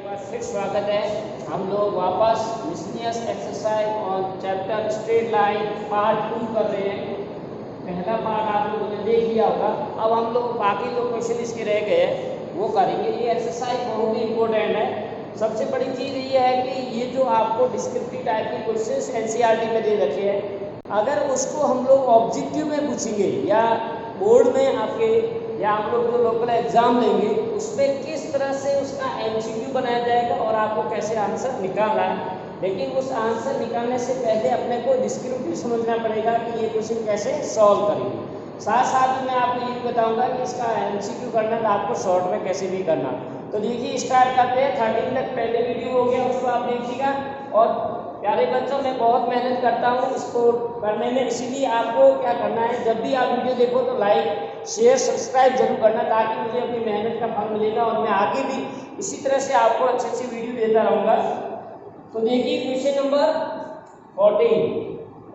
बार फिर स्वागत है। हम लोग वापस मिसलिनियस एक्सरसाइज और चैप्टर स्ट्रेट लाइन पार्ट 2 कर रहे हैं। पहला पार्ट आप लोगों ने देख लिया होगा। अब हम लोग बाकी जो क्वेश्चन इसके रह गए हैं वो करेंगे। ये एक्सरसाइज बहुत ही इंपॉर्टेंट है। सबसे बड़ी चीज़ ये है कि ये जो आपको डिस्क्रिप्टिव टाइप के क्वेश्चन एनसीईआरटी में दे रखे हैं, अगर उसको हम लोग ऑब्जेक्टिव में पूछेंगे या बोर्ड में आपके या हम लोग जो लोकल एग्जाम लेंगे उसमें किस तरह से उसका एमसीक्यू बनाया जाएगा और आपको कैसे आंसर निकालना है। लेकिन उस आंसर निकालने से पहले अपने को डिस्क्रिप्टिव समझना पड़ेगा कि ये क्वेश्चन कैसे सॉल्व करेंगे। साथ साथ में आपको ये भी बताऊंगा कि इसका एमसीक्यू करना है आपको शॉर्ट में कैसे भी करना। तो देखिए स्टार्ट करते हैं। 13 तक पहले वीडियो हो गया, उसको आप देखिएगा। और प्यारे बच्चों, मैं बहुत मेहनत करता हूँ इसको करने में, इसीलिए आपको क्या करना है, जब भी आप वीडियो देखो तो लाइक शेयर सब्सक्राइब जरूर करना, ताकि मुझे अपनी मेहनत का फल मिलेगा और मैं आगे भी इसी तरह से आपको अच्छी अच्छी वीडियो देता रहूँगा। तो देखिए question number 14,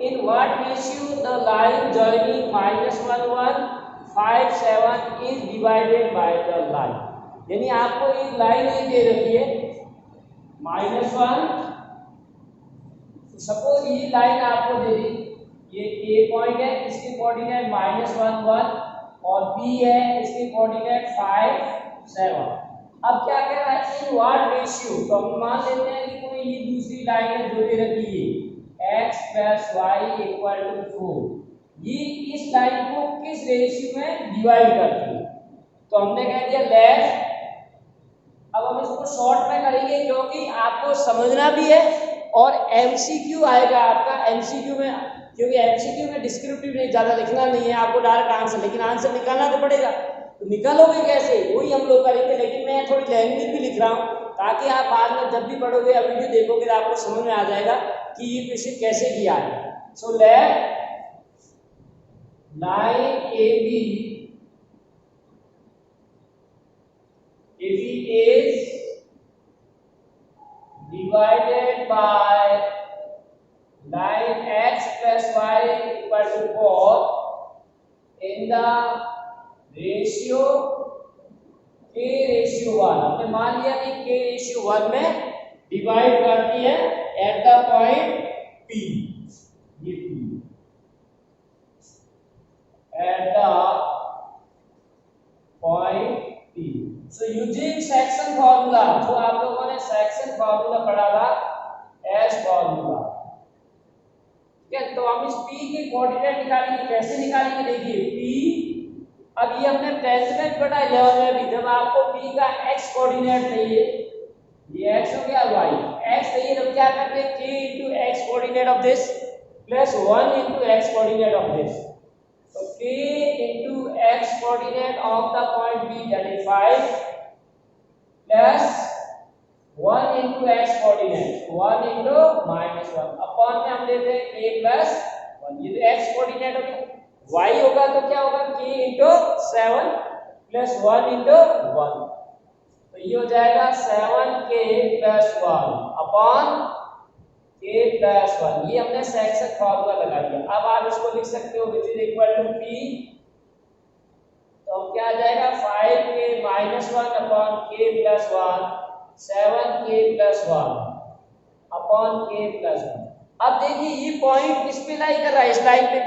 in what ratio the line joining -1 1 5 7 is divided by the line. यानी आपको एक लाइन ये दे रखी है -1, सपोज ये लाइन आपको दे दी, ये ए पॉइंट है, इसके कोऑर्डिनेट -1 1 और बी है, इसके कोऑर्डिनेट 5 7। अब क्या कह रहा है, इन व्हाट रेशियो, तो हम मान लेते हैं कि कोई ये दूसरी लाइन है जो दे रखी है x + y = 4, ये इस लाइन को किस रेशियो में डिवाइड करती है। तो हमने कह दिया लेफ्ट। अब हम इसको शॉर्ट में करेंगे क्योंकि आपको समझना भी है और एमसीक्यू आएगा आपका। एमसीक्यू में, क्योंकि एमसीक्यू में डिस्क्रिप्टिव नहीं ज़्यादा लिखना नहीं है आपको, डायरेक्ट आंसर, लेकिन आंसर निकालना तो पड़ेगा। तो निकालोगे कैसे, वही हम लोग करेंगे। लेकिन मैं थोड़ी लैंग्वेज भी लिख रहा हूँ ताकि आप बाद में जब भी पढ़ोगे या वीडियो देखोगे तो आपको समझ में आ जाएगा कि ये क्वेश्चन कैसे किया है। So let line AB is divided by line x + y = 4 in the ratio k/1। हमने मान लिया कि k/1 में डिवाइड करती है एट द पॉइंट P, ये P at the point P। So using section formula, जो आप लोगों ने सेक्शन फार्मूला पढ़ा था, एस फार्मूला, ठीक है। तो हम इस P के कोऑर्डिनेट निकालेंगे। कैसे निकालेंगे, देखिए P, अब ये हमने 10th में पढ़ा, 11 में भी, जब आपको P का x कोऑर्डिनेट चाहिए, ये x हो गया, y x चाहिए, तो क्या करते हैं, k * x coordinate of this plus 1 * x coordinate of this. So k into x coordinate of the point B, that is 5, plus 1 into x coordinate 1 into -1 upon में हम लेते हैं k plus 1। ये तो x coordinate हो गया। y होगा तो क्या होगा, k into 7 plus 1 into 1, तो ये हो जाएगा 7k plus 1 upon k plus 1। ये हमने सेक्शन फार्मूला लगा दिया। अब आप इसको लिख सकते हो which is equal to P, तो क्या आ जाएगा, 5k - 1 upon k plus 1, 7k plus 1 upon k plus 1। अब देखिए ये पॉइंट किस पे लाई कर रहा है, इस लाइन पे।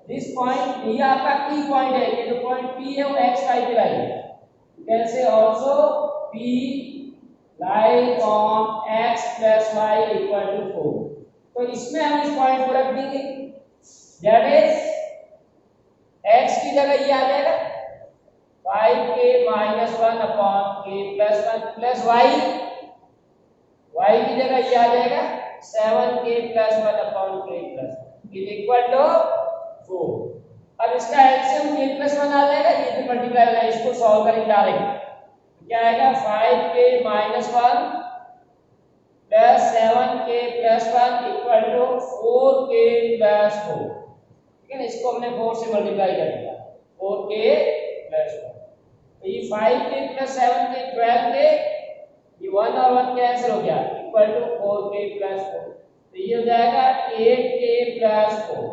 दिस पॉइंट, ये आपका की पॉइंट है, ये जो पॉइंट P है वो x y पे लाई है। कैसे, also P lie on x + y = 4। तो इसमें हम इस पॉइंट को रख देंगे, दैट इज x की जगह ये आ जाएगा 5k - 1 upon k plus 1 plus y की जगह ये आ जाएगा 7k plus 1 upon k plus 1 is equal to 4। अब इसका एलसीएम k plus 1 आ जाएगा, ये तो मल्टीप्लाई होगा, इसको सॉल्व करेंगे डायरेक्ट, क्या आएगा, 5k - 1 plus 7k plus 1 equal to 4k plus 4, ठीक है ना। इसको हमने 4 से मल्टीप्लाई कर दिया, 4k plus 1, तो ये 5k plus 7k 12k, ये 1 और 1 कैंसिल हो गया, इक्वल टू 4k plus 4, तो ये हो जाएगा 8k plus 4।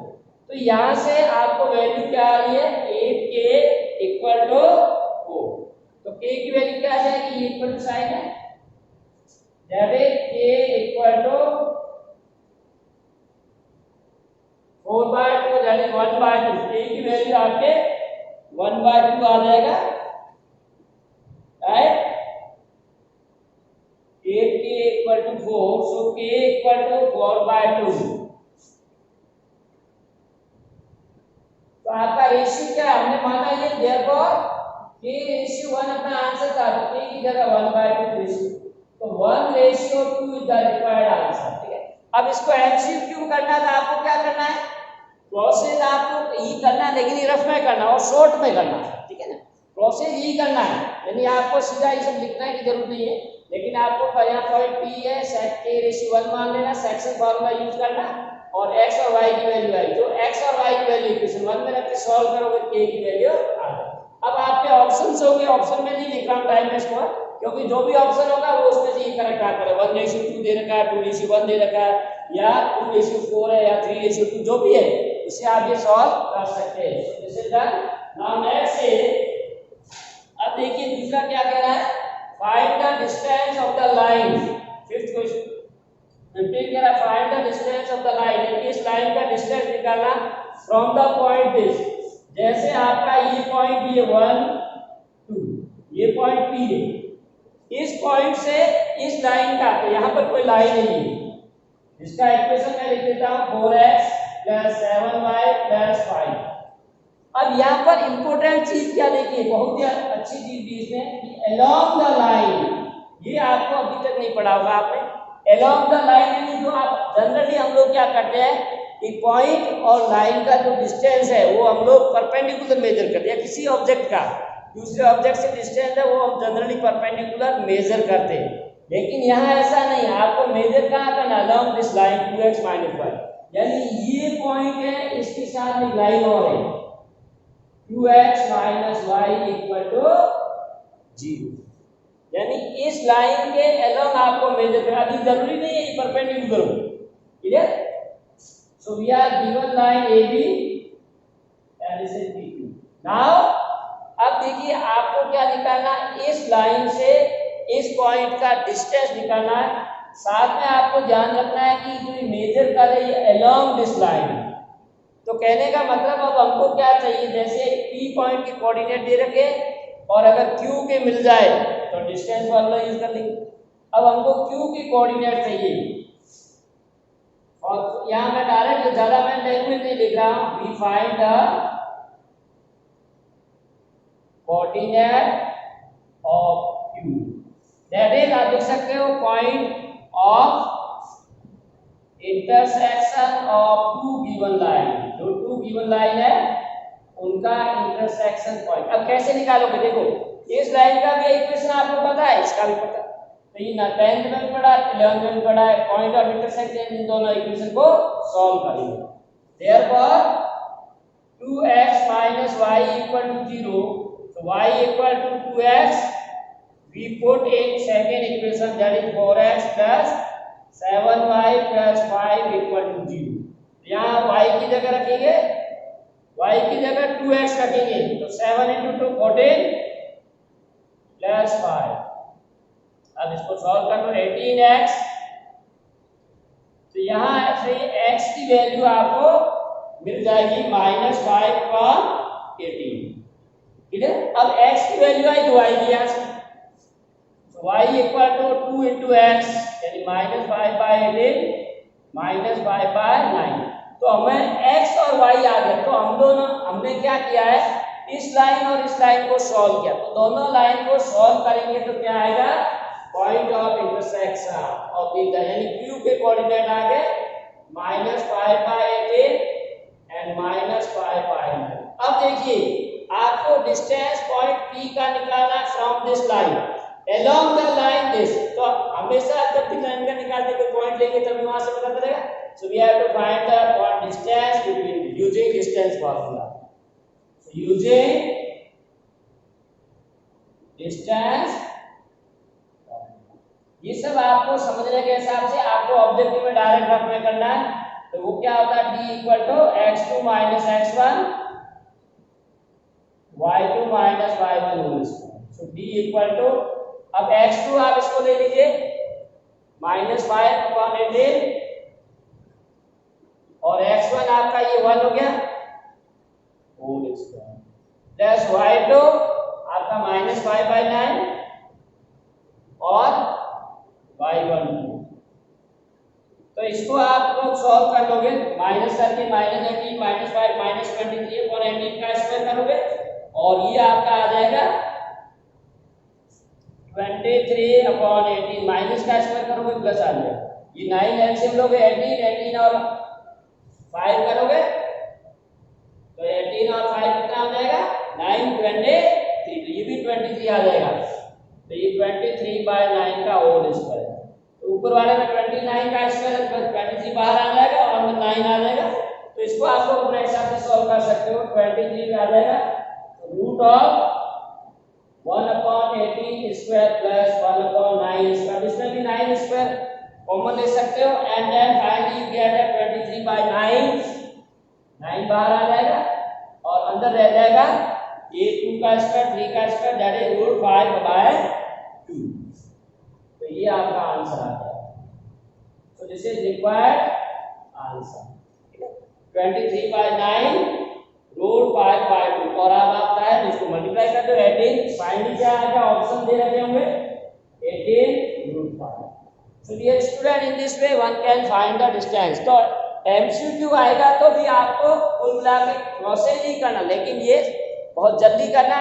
तो यहाँ से आपको वैल्यू क्या आ रही है, 8k इक्वल टू 4। तो k की वैल्यू क्या आ जाएगी, ये इक्वल टू साइन है that is a equal to 4/2 that is 1/2। a की वैल्यू आपके 1/2 आ जाएगा, right. 8k equal to 4, so k equal to 4/2। तो आपका रेशियो क्या हमने माना ये, देयरफॉर k रेशियो 1 अपना आंसर था, तो k की जगह 1/2 रेशियो, तो 1:2 इज द रिक्वायर्ड आंसर, ठीक है। अब इसको एमसीक्यू करना था, आपको क्या करना है, प्रोसेस आपको यही करना है, लेकिन ये रफ में करना और शॉर्ट में करना है, ठीक है ना। प्रोसेस यही करना है, यानी आपको सीधा ये सब लिखने की जरूरत नहीं है, लेकिन आपको यहाँ पॉइंट p है, सेक k रेशियो 1 मान लेना, सेक्शन फार्मूला यूज करना और x और y की वैल्यू आई, जो x और y की वैल्यू इक्वेशन 1 में रख के सॉल्व करोगे k की वैल्यू आ जाएगी। अब आपके ऑप्शंस होंगे, ऑप्शन में नहीं लिख रहा हूं टाइम वेस्ट हुआ, क्योंकि जो भी ऑप्शन होगा वो उसमें से ही करेक्ट आता है। 1:2 दे रखा है, 2:1 दे रखा है, या 2:4 है, या 3:2, जो भी है इसे आप ये सॉल्व कर सकते हैं। This is done. Now next is, अब देखिए दूसरा क्या कह रहा है, find the distance of the line. Fifth question 15 कह रहा है find the distance of the line, यानी इस लाइन का डिस्टेंस निकालना फ्रॉम द पॉइंट दिस, जैसे आपका ये पॉइंट ये 1 2, ये पॉइंट P है, इस पॉइंट से इस लाइन का, तो यहाँ पर कोई लाइन नहीं है, इसका इक्वेशन मैं लिख देता हूँ 4x + 7y + 5। अब यहाँ पर इंपॉर्टेंट चीज क्या देखिए, बहुत ही अच्छी चीज दी इसमें कि अलोंग द लाइन, ये आपको अभी तक नहीं पढ़ा होगा आपने। अलोंग द लाइन यानी जो आप जनरली हम लोग क्या करते हैं कि पॉइंट और लाइन का जो डिस्टेंस है वो हम लोग परपेंडिकुलर मेजर करते हैं, किसी ऑब्जेक्ट का दूसरे ऑब्जेक्ट से डिस्टेंस है वो हम जनरली परपेंडिकुलर मेजर करते हैं, लेकिन यहाँ ऐसा नहीं, आपको मेजर कहाँ करना, अलोंग दिस लाइन 2x - 5, यानी ये पॉइंट है, इसके साथ एक लाइन और है 2x - y = 0, यानी इस लाइन के अलोंग आपको मेजर करना। अभी जरूरी नहीं है ये परपेंडिकुलर हो, clear. So we are given line AB and this is PQ। Now अब देखिए आपको क्या निकालना, इस लाइन से इस पॉइंट का डिस्टेंस निकालना है, साथ में आपको ध्यान रखना है कि जो मेजर कर रही है अलोंग दिस लाइन। तो कहने का मतलब अब हमको क्या चाहिए, जैसे P पॉइंट के कोऑर्डिनेट दे रखे और अगर Q के मिल जाए तो डिस्टेंस फार्मूला यूज कर लेंगे। अब हमको Q के कोऑर्डिनेट चाहिए, और यहाँ मैं डायरेक्ट ज्यादा मैं लैंग्वेज नहीं लिख रहा हूँ, we find the coordinate of Q, that is आप देख सकते हो point of intersection of two given line, जो टू गिवन लाइन है उनका इंटरसेक्शन पॉइंट। अब कैसे निकालोगे, देखो इस लाइन का भी इक्वेशन आपको पता है, इसका भी पता है, तो ये ना 10th में पढ़ा 11th में पढ़ा है, पॉइंट ऑफ इंटरसेक्शन, इन दोनों इक्वेशन को सॉल्व करेंगे। Therefore 2x - y = 0, so y = 2x, we put in second equation, that is 4x + 7y + 5 = 0। यहाँ y की जगह रखेंगे, y की जगह 2x रखेंगे, तो 7 × 2 14 + 5। अब इसको सॉल्व कर लो, 18x, तो यहाँ से x की वैल्यू आपको मिल जाएगी -5/18, ठीक है। अब x की वैल्यू आई तो y की यहाँ से, तो y = 2 × x, यानी -5/18 -5/9। तो हमें x और y आ गया, तो हम दोनों हमने क्या किया है, इस लाइन और इस लाइन को सॉल्व किया, तो दोनों लाइन को सॉल्व करेंगे तो क्या आएगा, point of intersection of the, यानी Q के कोऑर्डिनेट आ गए -5/18 एंड -5/9। अब देखिए आपको डिस्टेंस पॉइंट P का निकालना from this line along the line this, तो हमेशा जब भी लाइन का निकालते कोई पॉइंट लेंगे तभी वहां से पता चलेगा। So we have to find the point distance between using distance formula. So using distance, ये सब आपको समझने के हिसाब से आपको ऑब्जेक्टिव में डायरेक्ट रफ में करना है, तो वो क्या होता है, D = x2 - x1 y2 - y1 whole square. So D = अब x2 आप इसको ले लीजिए, -5/18 और x1 आपका ये 1 हो गया होल स्क्वायर प्लस y2 आपका -5/9 और y12। तो इसको आप लोग सॉल्व कर लोगे, माइनस करके -18 -5 -23/18 का स्क्वायर करोगे और ये आपका आ जाएगा 23/18 माइनस का स्क्वायर करोगे प्लस आ जाएगा। ये 9 एलसीएम लोगे 18 और 5 करोगे तो 18 और 5 कितना हो जाएगा 9 23, तो ये भी 23 आ जाएगा। तो ये 23/9 का होल स्क्वायर, तो ऊपर वाले में 29 का स्क्वायर है, 23 बाहर आ जाएगा और में 9 आ जाएगा। तो इसको आप लोग अपने हिसाब से सॉल्व कर सकते हो। 23 आ जाएगा root of 1/18 square plus 1/9 square, इसमें भी 9 स्क्वायर कॉमन ले सकते हो and then finally you get 23/9, 9 बाहर आ जाएगा और अंदर रह जाएगा ये 2 का स्क्वायर 3 का स्क्वायर दैट इज रूट 5/2। तो ये आपका आंसर आ गया। So this is required answer, ठीक है। 23/9 रूट 5/2 और अब आप चाहे इसको मल्टीप्लाई कर दो 18, फाइनली क्या आ गया ऑप्शन दे रखे होंगे 18 root 5। So dear student in this way one can find the distance. तो एमसीक्यू आएगा तो भी आपको कुल मिला के प्रोसेस ही करना, लेकिन ये बहुत जल्दी करना,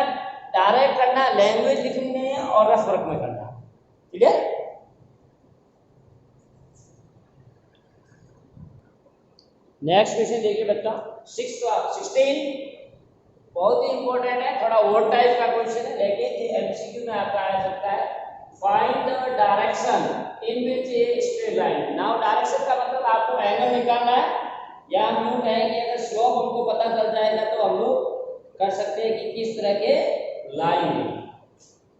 डायरेक्ट करना, लैंग्वेज लिखनी नहीं है और रफ वर्क में करना, ठीक है। नेक्स्ट क्वेश्चन देखिए बच्चा 16, बहुत ही इंपॉर्टेंट है, थोड़ा और टाइप का क्वेश्चन है लेकिन ये एमसीक्यू में आपका आ सकता है। Find the direction in which a straight line. Now direction का मतलब आपको एंगल निकालना है, या हम यूं कहें कि अगर स्लोप हमको पता चल जाएगा तो हम लोग कर सकते हैं कि किस तरह के लाइन है।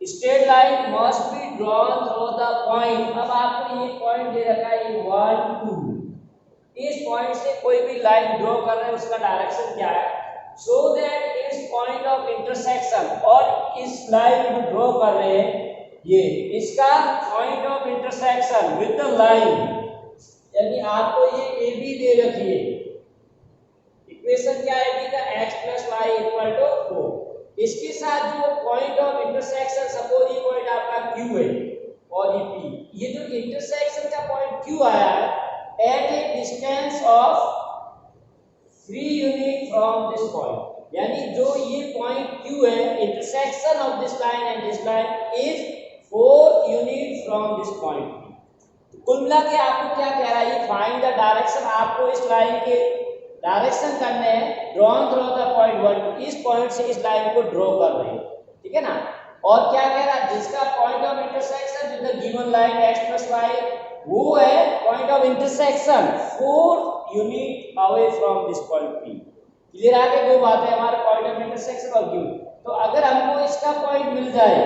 Straight line must be drawn through the point. अब आपको ये पॉइंट दे रखा है 1 2, इस पॉइंट से कोई भी लाइन ड्रॉ कर रहे हैं उसका डायरेक्शन क्या है, सो दैट इस पॉइंट ऑफ इंटरसेक्शन, और इस लाइन को ड्रॉ कर रहे हैं ये इसका point of intersection with the line, यानी आपको ये ए बी दे रखी है, इक्वेशन क्या है बी का x + y = 4, इसके साथ जो पॉइंट ऑफ इंटरसेक्शन सपोज ये पॉइंट आपका q है और ये p, ये जो इंटरसेक्शन का पॉइंट q आया है at a distance of 3 unit from this point, यानी जो ये पॉइंट q है intersection of this line and this line is 4 unit from this point. तो कुल मिला के आपको क्या कह रहा है, फाइंड द डायरेक्शन, आपको इस लाइन के डायरेक्शन करने हैं ड्रॉन थ्रू द पॉइंट 1, इस पॉइंट से इस लाइन को ड्रॉ कर रहे हैं, ठीक है ना। और क्या कह रहा है, जिसका point of intersection with the given line x + y वो है point of intersection 4 unit away from this point P। Clear आगे दो बातें हमारे पॉइंट ऑफ इंटरसेक्शन और Q। तो अगर हमको इसका पॉइंट मिल जाए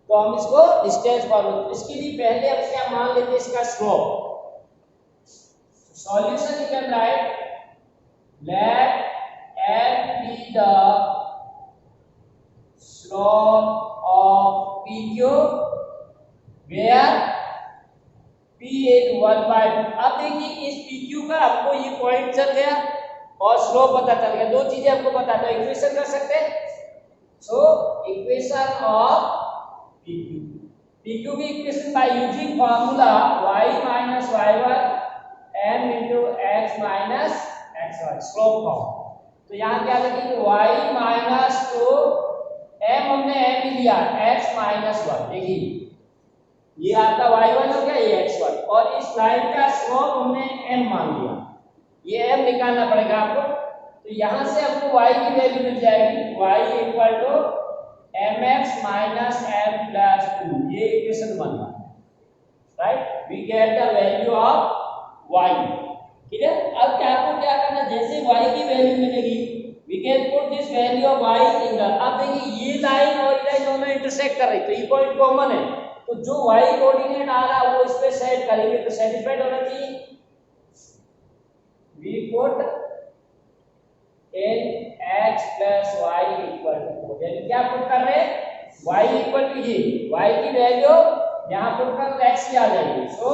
तो हम इसको डिस्टेंस फॉर्मूला, इसके लिए पहले हम क्या मान लेते हैं इसका slope. Solution you can write let f be the slope of PQ where P is 1/2। अब देखिए इस PQ का आपको ये पॉइंट चल गया और स्लोप पता चल गया, दो चीजें आपको पता है, तो इक्वेशन कर सकते हैं। So equation of PQ, PQ की equation by using formula y - y1 m * x - x1 slope form. तो यहाँ क्या लिखेंगे y - तो m हमने m ही लिया x - 1, देखिए ये आपका y1 हो गया, ये x1, और इस लाइन का स्लोप हमने m मान लिया, ये m निकालना पड़ेगा आपको। तो यहाँ से आपको y की वैल्यू मिल जाएगी y = mx - m + 2, ये इक्वेशन 1 है, right. We get the value of y, ठीक है। अब क्या आपको क्या करना, जैसे y की वैल्यू मिलेगी we can put this value of y in the, अब देखिए ये लाइन और ये लाइन दोनों इंटरसेक्ट कर रही, तो ये पॉइंट कॉमन है, तो जो y कोऑर्डिनेट आ रहा है वो इस पे सेट करेंगे तो सेटिस्फाइड होना चाहिए। We put in x + y = 4, यानी क्या पुट कर रहे हैं y = ये y की वैल्यू यहाँ पुट कर x की आ जाएगी। So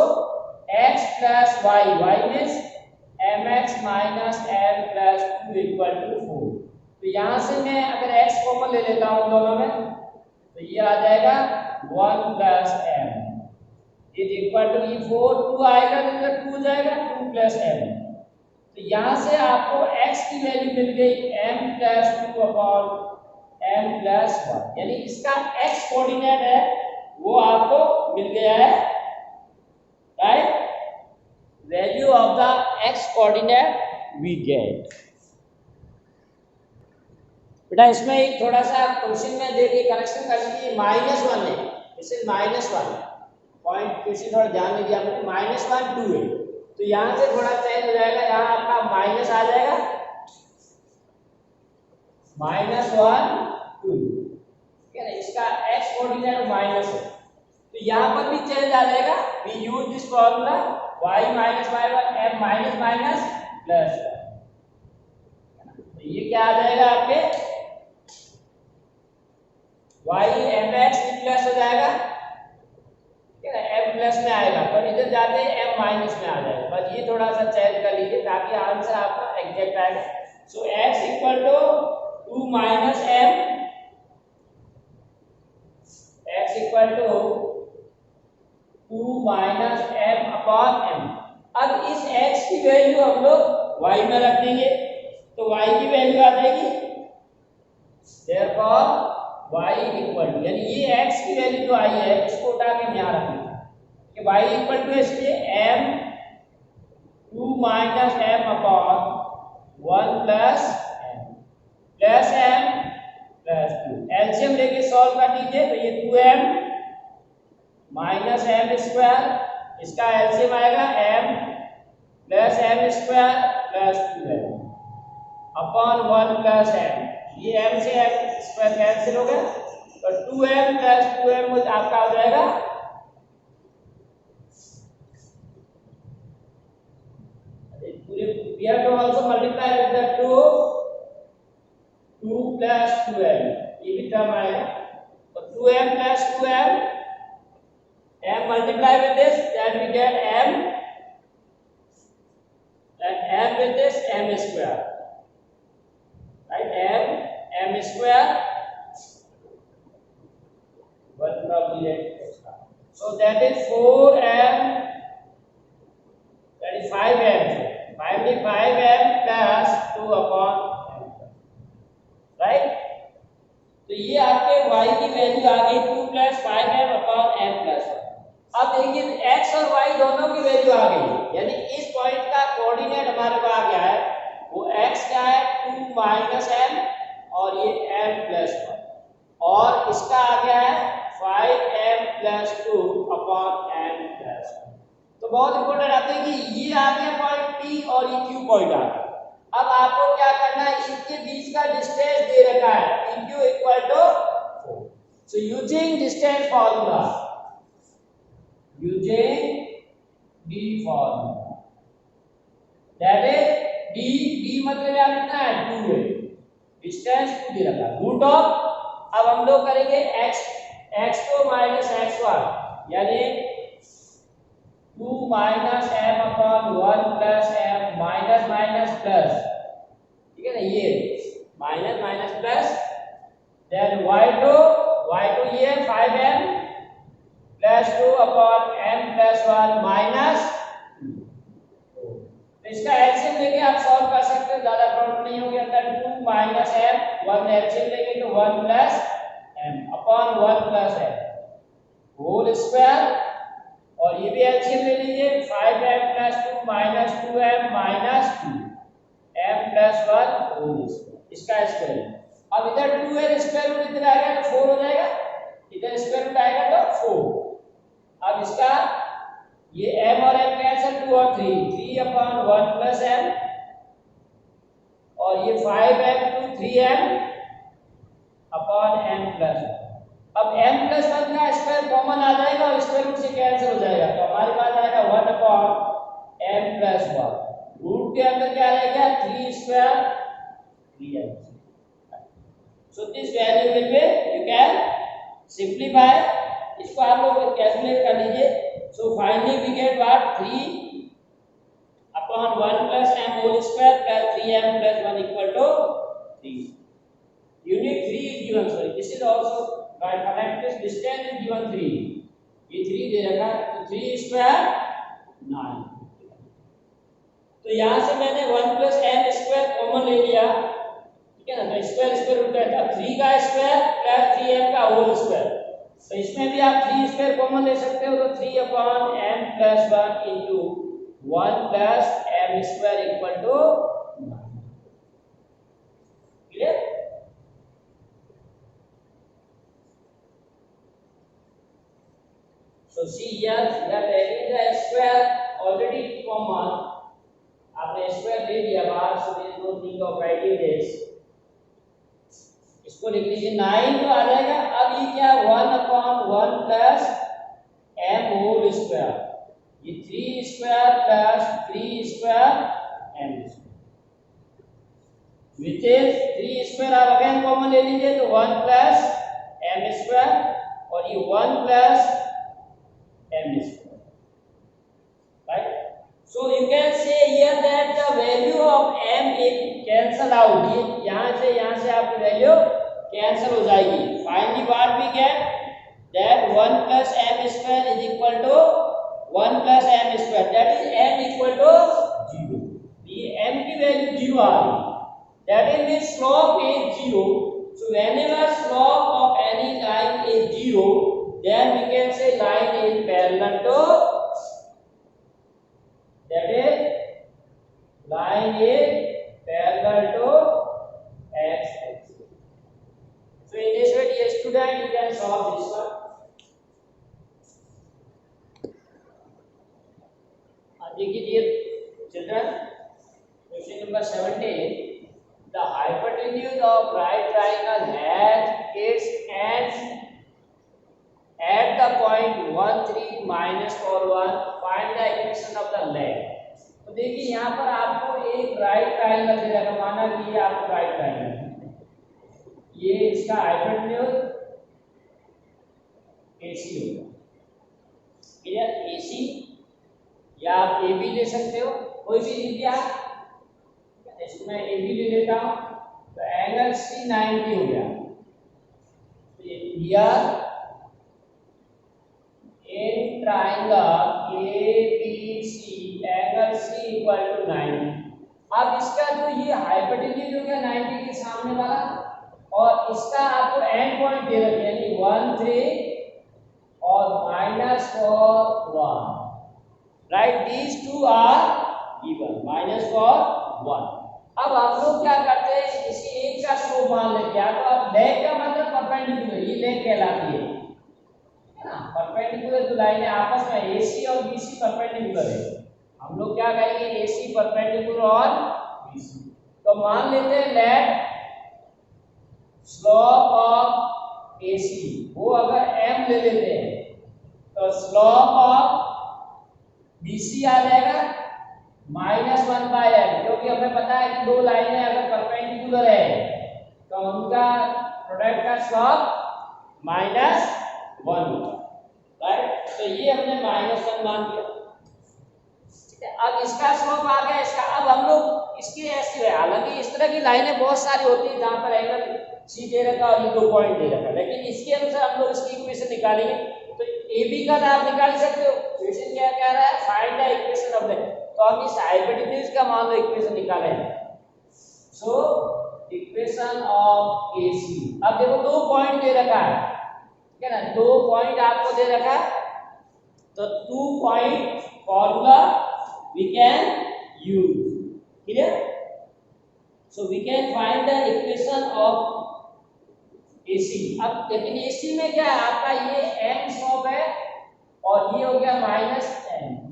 x plus y, y means mx minus m plus 2 equal to 4। तो यहाँ से मैं अगर x कॉमन ले लेता हूँ दोनों में, तो ये आ जाएगा 1 plus m is equal to, ये 4 2 आएगा तो इधर 2 हो जाएगा, 2 प्लस m। तो यहाँ से आपको x की वैल्यू मिल गई m plus 2 upon m plus 1, यानी इसका x कोऑर्डिनेट है वो आपको मिल गया है, right? Value of the x coordinate we get. बेटा इसमें एक थोड़ा सा क्वेश्चन में देखिए करेक्शन कर लीजिए, -1 है, इसे -1 पॉइंट क्वेश्चन थोड़ा ध्यान में दिया हमने, -1 2 है, तो यहाँ से थोड़ा चेंज हो जाएगा, यहाँ आपका माइनस आ जाएगा, -1 2, ठीक है ना? इसका x कोऑर्डिनेट माइनस है, तो यहाँ पर भी चेंज आ जाएगा। We use this formula y minus y1 m minus minus plus, तो ये क्या आ जाएगा आपके y mx प्लस हो जाएगा, ठीक है ना? m प्लस में आएगा, पर इधर जाते ही m माइनस में आ जाएगा। बस ये थोड़ा सा चेंज कर लीजिए ताकि आंसर आपका एग्जैक्ट आएगा। So x equal to 2 minus m, x equal to 2 minus m upon m। अब इस x की वैल्यू हम लोग y में रख देंगे, तो y की वैल्यू आ जाएगी, देयरफॉर y इक्वल टू, यानी ये x की वैल्यू जो आई है इसको उठा के हम यहाँ रखेंगे कि y इक्वल टू इसलिए m 2 minus m upon 1 plus m plus 2। LCM लेके सॉल्व कर लीजिए, तो ये 2m माइनस m स्क्वायर, इसका एलसीएम आएगा m plus m square plus 2m upon 1 plus m, ये m से m स्क्वायर कैंसिल हो गया, तो 2m प्लस 2m आपका आ जाएगा, we have to also multiply with the 2 plus 2m, ये भी टर्म आएगा, तो 2m plus 2m, m multiply with this, then we get m, and m with this m square, right? m square 1 probably, so that is 4m, that is 5m, 5m plus 2 upon m, right? तो ये आपके y की value आ गई 2 plus 5m upon m plus 1। अब देखिए x और y दोनों की वैल्यू आ गई, यानी इस पॉइंट का कोऑर्डिनेट हमारे पास आ गया है, वो x क्या है 2 माइनस m और ये m प्लस 1, और इसका आ गया है 5m plus 2 upon m plus 1। तो बहुत इंपॉर्टेंट आता है कि ये आ गया पॉइंट P और ये Q पॉइंट आ गया। अब आपको क्या करना है, इनके बीच का डिस्टेंस दे रखा है PQ equal to 4। So using distance formula, using D formula, that is D मतलब यहाँ कितना है 2 है, डिस्टेंस 2 दे रखा है, रूट ऑफ, अब हम लोग करेंगे x2 माइनस x1, यानी 2 minus m upon 1 plus m minus minus plus, ठीक है ना, ये minus minus plus, then y2 ये 5m plus 2 upon m plus 1 minus 2। तो इसका एलसीएम लेके आप सॉल्व कर सकते हो, ज्यादा प्रॉब्लम नहीं होगी। अंदर 2 माइनस m 1 एलसीएम लेंगे तो 1 plus m upon 1 plus m whole square, और ये भी एलसीएम ले लीजिए 5m plus 2 minus 2m minus 2 m plus 1 whole square, इसका स्क्वायर। अब इधर 2 है, स्क्वायर रूट इधर आएगा तो 4 हो जाएगा, इधर स्क्वायर रूट आएगा तो 4। अब इसका ये m और m कैंसिल, 2 और 3 अपॉन 1 प्लस m, और ये 5m to 3m upon m plus 1। अब m प्लस 1 का स्क्वायर कॉमन आ जाएगा और स्क्वायर रूट से कैंसिल हो जाएगा, तो हमारे पास आएगा 1 अपॉन m प्लस 1, रूट के अंदर क्या रहेगा 3 square 3m। So this value will be, you can simplify, इसको आप लोग लोग कैलकुलेट कर लीजिए। So finally we get what 3 upon 1 plus m whole square plus 3m plus 1 equal to 3. Unit 3 is given, sorry. This is also by connect this distance is given 3. ये 3 दे रखा है, तो 3 square 9. तो यहाँ से मैंने 1 plus m square कॉमन ले लिया, ठीक है ना। तो स्क्वायर स्क्वायर रूट रहता है 3 का स्क्वायर प्लस 3m का होल स्क्वायर। तो इसमें भी आप 3 स्क्वायर कॉमन ले सकते हो, तो 3 upon m plus 1 into 1 plus m square equal to 9. Clear? So see here we are taking the square already common. आपने स्क्वायर ले लिया बाहर, so there is no need of writing this. इसको लिख लीजिए 9 तो आ जाएगा। अब ये क्या 1 upon 1 plus m whole square, ये 3 square plus 3 square m square, which is 3 square आप अगेन कॉमन ले लीजिए, तो 1 प्लस m स्क्वायर और ये 1 plus m square, right. So you can say here that the value of m is cancel out. ये यहाँ से आपकी वैल्यू कैंसल हो जाएगी। Finally what we get that 1 plus m square is equal to 1 plus m square, that is m equal to 0. ये m की value 0 आ रही, that is the slope is 0. So whenever slope of any line is 0, then we can say line is parallel to, that is line is parallel to x axis. So in this way, dear student, you can solve this one. देखिए dear children, question number 17, the hypotenuse of right triangle has its ends at the point 1 3 minus 4 1, find the equation of the leg. तो देखिए यहाँ पर आपको एक right triangle दे रखा, माना कि ये आपको राइट ट्रायंगल, ये इसका हाइपोटेन्यूज AC होगा, क्लियर। AC या आप ए बी ले सकते हो, कोई भी लीजिए आप। इसमें ए बी ले लेता हूं, तो एंगल सी 90 हो गया। तो ये here in triangle A B C angle C equal to 90। अब इसका जो ये हाइपोटेन्यूज हो गया 90 के सामने वाला, और इसका आपको एंड पॉइंट दे रखे, यानी 1 3 और -4 1, right. These two are given, -4 1। अब हम लोग क्या करते हैं, इसी एक का स्लोप मान लेते हैं। तो अब लेग का मतलब परपेंडिकुलर, ये लेग कहलाती है ना। परपेंडिकुलर जो लाइन है आपस में AC और BC परपेंडिकुलर है, हम लोग क्या कहेंगे AC परपेंडिकुलर और BC। तो मान लेते हैं लेट स्लोप ऑफ AC, वो अगर m ले लेते हैं, तो स्लोप ऑफ BC आ जाएगा -1/m, क्योंकि हमें पता है कि दो लाइनें अगर परपेंडिकुलर है तो उनका प्रोडक्ट का स्लोप -1 होगा, राइट। तो ये हमने -1 मान लिया, ठीक है। अब इसका स्लोप आ गया इसका। अब हम लोग इसकी ऐसी है, हालांकि इस तरह की लाइनें बहुत सारी होती है जहां पर एंगल सी दे रखा और ये 2 पॉइंट दे रखा, लेकिन इसके अनुसार हम लोग इसकी इक्वेशन निकालेंगे। तो AB का आप निकाल सकते हो। इक्वेशन क्या कह रहा है, find the equation of the, तो हम इस हाइपोटेन्यूज का मान लो इक्वेशन निकालेंगे। सो इक्वेशन ऑफ AC, अब देखो 2 पॉइंट दे रखा है, ठीक है ना, 2 पॉइंट आपको दे रखा है, तो 2 point formula we can use, clear. So we can find the equation of AC। अब लेकिन AC में क्या है, आपका ये m स्लोप है और ये हो गया -m,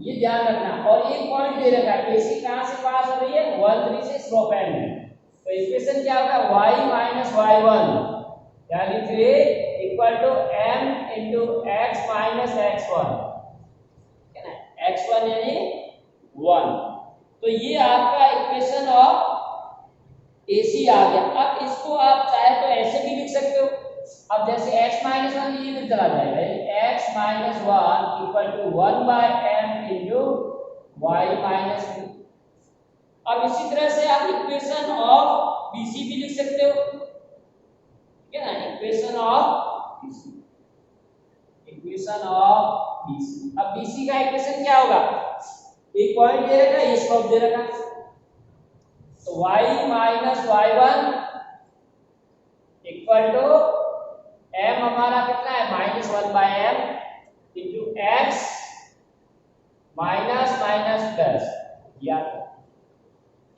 ये ध्यान रखना। और एक पॉइंट दे रखा है, AC कहां से पास हो रही है, 1 3 से स्लोप m है। तो इक्वेशन क्या होगा, y - y1 यानी 3 equal to m into x minus x1, है ना, x1 यानी 1। तो ये आपका इक्वेशन ऑफ AC आ गया। अब इसको आप चाहे तो ऐसे भी लिख सकते हो। अब जैसे x माइनस वन ये इधर चला जाएगा, x minus one equal to 1/m into Y minus two. अब इसी तरह से आप इक्वेशन ऑफ BC भी लिख सकते हो, ठीक है ना, equation of BC, equation of BC। अब BC का इक्वेशन क्या होगा, एक पॉइंट दे रखा है, ये स्लोप दे रखा है, तो y minus y1 equal to m हमारा कितना है -1/m into x minus minus plus, ठीक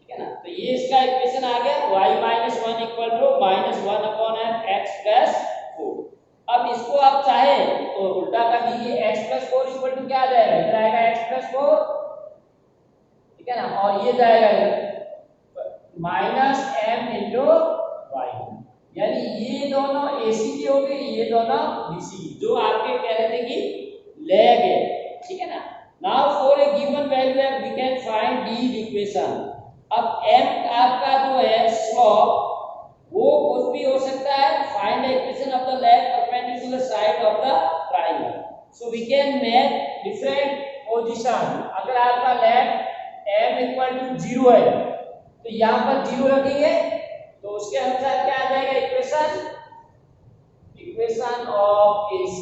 है ना। तो ये इसका इक्वेशन आ गया, y minus one equal to -1/m x plus 4। अब इसको आप चाहे तो उल्टा कर दीजिए, x प्लस 4 इक्वल टू क्या आ जाएगा, इधर आएगा x प्लस 4, ठीक है ना, और ये जाएगा माइनस m इंटू वाई, यानी ये दोनों ACD हो गए, ये दोनों BC, जो आपके कह रहे थे कि लैग है, ठीक है ना। Now for a given value we can find the equation. अब m आपका जो है स्लोप वो कुछ भी हो सकता है, find the equation of the leg perpendicular side of the triangle, so we can make different position. अगर आपका लैग m इक्वल टू 0 है तो यहाँ पर 0 रखेंगे, तो उसके अनुसार क्या आ जाएगा इक्वेशन, इक्वेशन ऑफ AC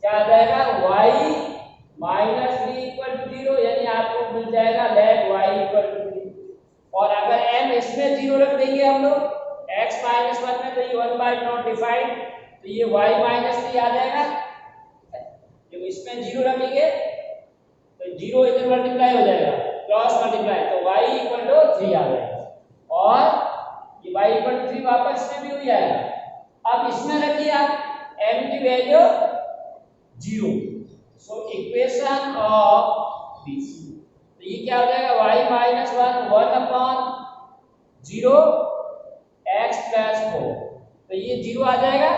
क्या आ जाएगा, y माइनस 3 इक्वल टू 0, यानी आपको मिल जाएगा लैग y इक्वल टू 3। और अगर m इसमें 0 रख देंगे हम लोग, x माइनस 1 में, तो ये 1 बाय नॉट डिफाइंड, तो ये y माइनस 3 आ जाएगा। जब इसमें 0 रखेंगे तो 0 इधर मल्टीप्लाई हो जाएगा, क्रॉस मल्टीप्लाई, तो y इक्वल टू 3 आ जाएगा, और ये y इक्वल टू 3 वापस इसमें भी हो जाएगा। अब इसमें रखिए आप m की value 0, so equation of BC, तो ये क्या हो जाएगा, y माइनस 1/0 x प्लस 4, तो ये 0 आ जाएगा,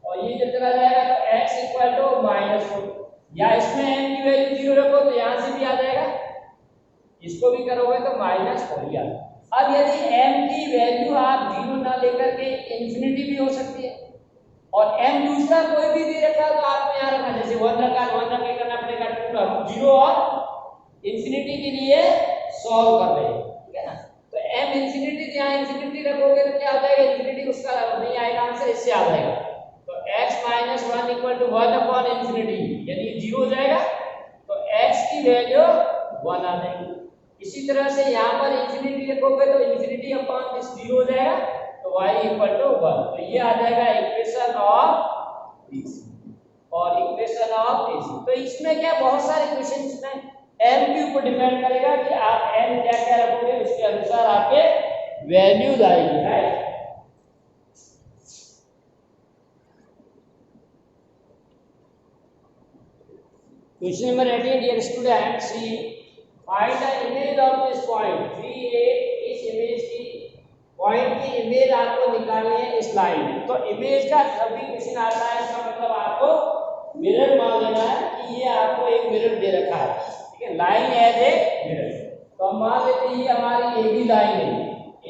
और ये जब चला जाएगा तो x इक्वल टू -4, या इसमें m की वैल्यू 0 रखो तो यहाँ से भी आ जाएगा, इसको भी करोगे तो -4 ही आएगा। अब यदि m की वैल्यू आप 0 ना लेकर के इंफिनिटी भी हो सकती है, और m दूसरा कोई भी दे रखा तो आपको यहाँ रखना, जैसे 1 रखा, 1 रख के करना पड़ेगा 2, 0 और इंफिनिटी के लिए सॉल्व कर रहे हैं, ठीक है ना। तो m इंफिनिटी, यहाँ इंफिनिटी रखोगे तो क्या हो जाएगा, इंफिनिटी उसका नहीं आएगा आंसर, इससे आ जाएगा, तो x माइनस 1 इक्वल टू 1/इंफिनिटी, यानी 0 हो जाएगा, तो x की वैल्यू 1 आ जाएगी। इसी तरह से यहाँ पर इंफिनिटी रखोगे तो इंफिनिटी अपॉन दिस 0 हो जाएगा, तो y इक्वल टू 1, तो ये आ जाएगा इक्वेशन ऑफ BC और इक्वेशन ऑफ AC। तो इसमें क्या बहुत सारे क्वेश्चंस में m के ऊपर डिपेंड करेगा कि आप m क्या क्या रखोगे, उसके अनुसार आपके वैल्यूज आएगी, right. Question number 18, dear student, see find the image of this point 3a। इस इमेज की पॉइंट की इमेज आपको निकालनी है इस लाइन में। तो इमेज का सभी क्वेश्चन आता है, इसका मतलब आपको मिरर मान लेना है कि ये आपको एक मिरर दे रखा है, ठीक है, लाइन एज ए मिरर। तो हम मान लेते हैं ये हमारी AB लाइन है,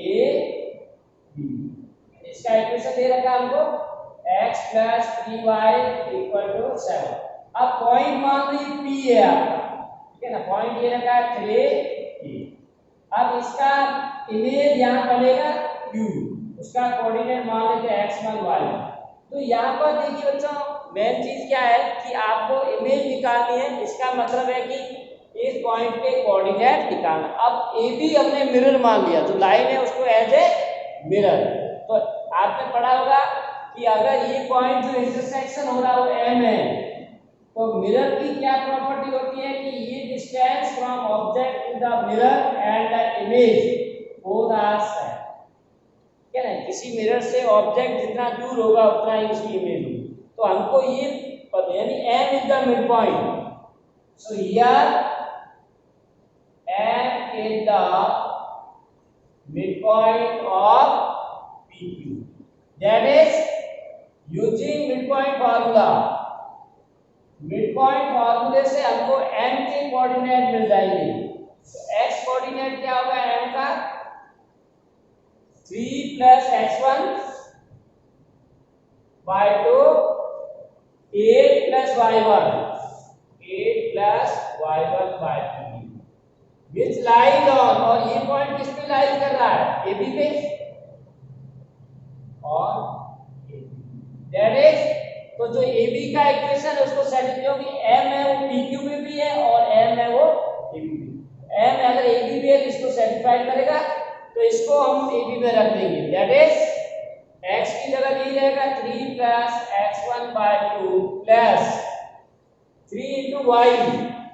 AB, इसका इक्वेशन दे रखा है हमको x + 3y = 7। अब पॉइंट मान ली P है आपका, ठीक है ना, पॉइंट ये रखा है 3a। अब इसका इमेज यहाँ बनेगा Q, उसका कोऑर्डिनेट मान लेते हैं x, 1, y। तो यहाँ पर देखिए बच्चों, मेन चीज क्या है कि आपको इमेज निकालनी है, इसका मतलब है कि इस पॉइंट के कोऑर्डिनेट निकालना। अब AB हमने मिरर मान लिया, जो लाइन है उसको एज ए मिरर। तो आपने पढ़ा होगा कि अगर ये पॉइंट जो इंटरसेक्शन हो रहा है वो M है, तो मिरर की क्या प्रॉपर्टी होती है कि ये distance from object to the mirror and the image both are same, क्या है, किसी मिरर से ऑब्जेक्ट जितना दूर होगा उतना ही उसकी इमेज होगी। तो हमको ये पता, यानी M is the mid point, so here M is the midpoint of PQ. That is using midpoint formula. midpoint formula से हमको M के कोऑर्डिनेट मिल जाएंगे। तो x कोऑर्डिनेट क्या होगा M का 3 + x1 by 2 8 plus y1 8 plus y1 by 2 which lies on और ये पॉइंट किस पे लाइज कर रहा है ए बी पे और दैट इज तो जो ए बी का इक्वेशन है उसको सेटिस्फाई होगी m है वो पी क्यू में भी है और m है वो ए बी में m अगर ए बी पे है इसको सेटिस्फाई करेगा तो इसको हम ए बी में रख देंगे दैट इज x की जगह ये रहेगा 3 plus x1 by 2 plus 3 into y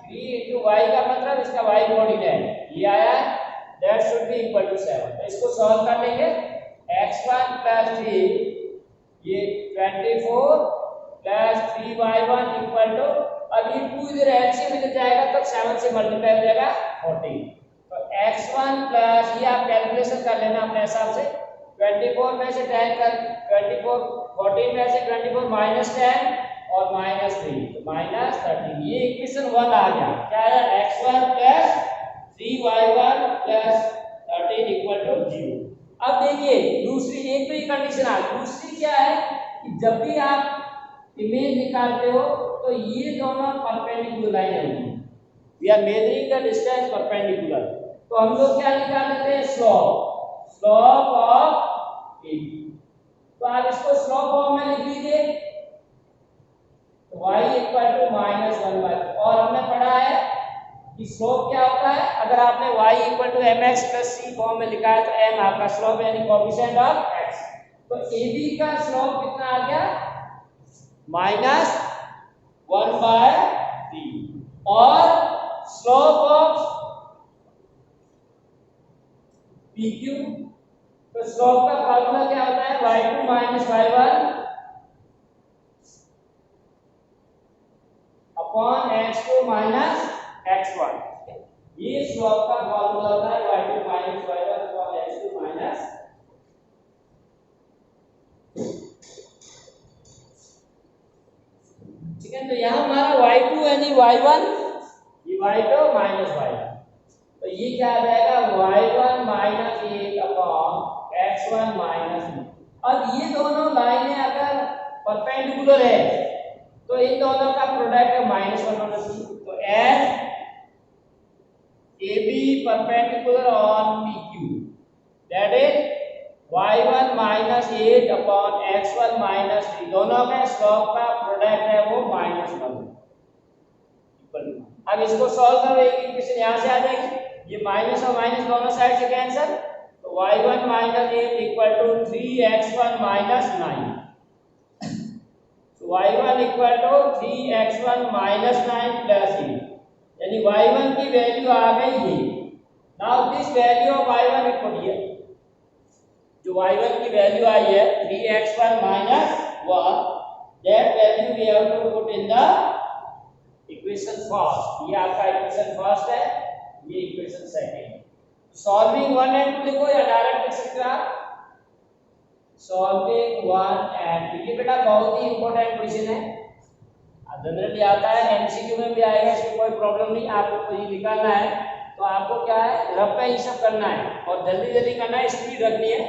3 into y का मतलब इसका y कोऑर्डिनेट ये आया है that should be equal to 7 तो इसको सॉल्व कर लेंगे x1 plus 3 ये 24 plus 3y1 इक्वल टू अब ये 2 इधर एलसीएम में जाएगा तब 7 से मल्टीप्लाई हो जाएगा 14 तो x1 plus ये आप कैलकुलेशन कर लेना अपने हिसाब से 24 में से 10 कर 24 14 में से 24 minus 10 और -3 तो -13 ये इक्वेशन 1 आ गया क्या आया x1 plus 3y1 plus 13 equal to 0 अब देखिए दूसरी एक तो ये कंडीशन आ गई दूसरी क्या है कि जब भी आप इमेज निकालते हो तो ये दोनों परपेंडिकुलर लाइन होंगी we are measuring the distance perpendicular तो हम लोग क्या निकाल लेते हैं स्लोप ऑफ ए तो आप इसको स्लोप फॉर्म में लिख लीजिए तो y -1/2 और हमने पढ़ा है कि स्लोप क्या होता है अगर आपने y mx c फॉर्म में लिखा है तो m आपका स्लोप यानी कोएफिशिएंट ऑफ x तो AB का स्लोप कितना आ गया -1/3 और स्लोप ऑफ PQ तो स्लोप का फार्मूला क्या होता है y2 y1 upon x2 x1 ये स्लोप का फार्मूला होता है y2 y1 अपॉन x2 ठीक है तो यहां हमारा y2 यानी y1 ये y2 y1 तो ये क्या आ जाएगा y1 -8 अपॉन x1 -2 अब ये दोनों लाइनें अगर परपेंडिकुलर है तो इन दोनों का प्रोडक्ट -1 होना चाहिए तो as AB perpendicular on PQ that is y1 -8 upon x1 -3 दोनों का स्लोप का प्रोडक्ट है वो -1 अब इसको सॉल्व करो एक इक्वेशन यहां से आ जाएगी ये माइनस और माइनस दोनों साइड से कैंसिल तो y1 -8 इक्वल टू 3x1 -9 तो y1 equal to 3x1 -9 plus 8 यानी y1 की वैल्यू आ गई है now this value of y1 it put here जो y1 की वैल्यू आई है 3x1 -1 that value we have to put in the equation first ये आपका इक्वेशन फर्स्ट है ये इक्वेशन सेकंड सॉल्विंग 1 एंड 2 लिखो या डायरेक्ट लिख सकते हो आप सॉल्विंग 1 एंड 2 ये बेटा बहुत ही इंपॉर्टेंट क्वेश्चन है जनरली आता है एमसीक्यू में भी आएगा इसमें कोई प्रॉब्लम नहीं आपको ये निकालना है तो आपको क्या है रफ पे ये सब करना है और जल्दी जल्दी करना है स्पीड रखनी है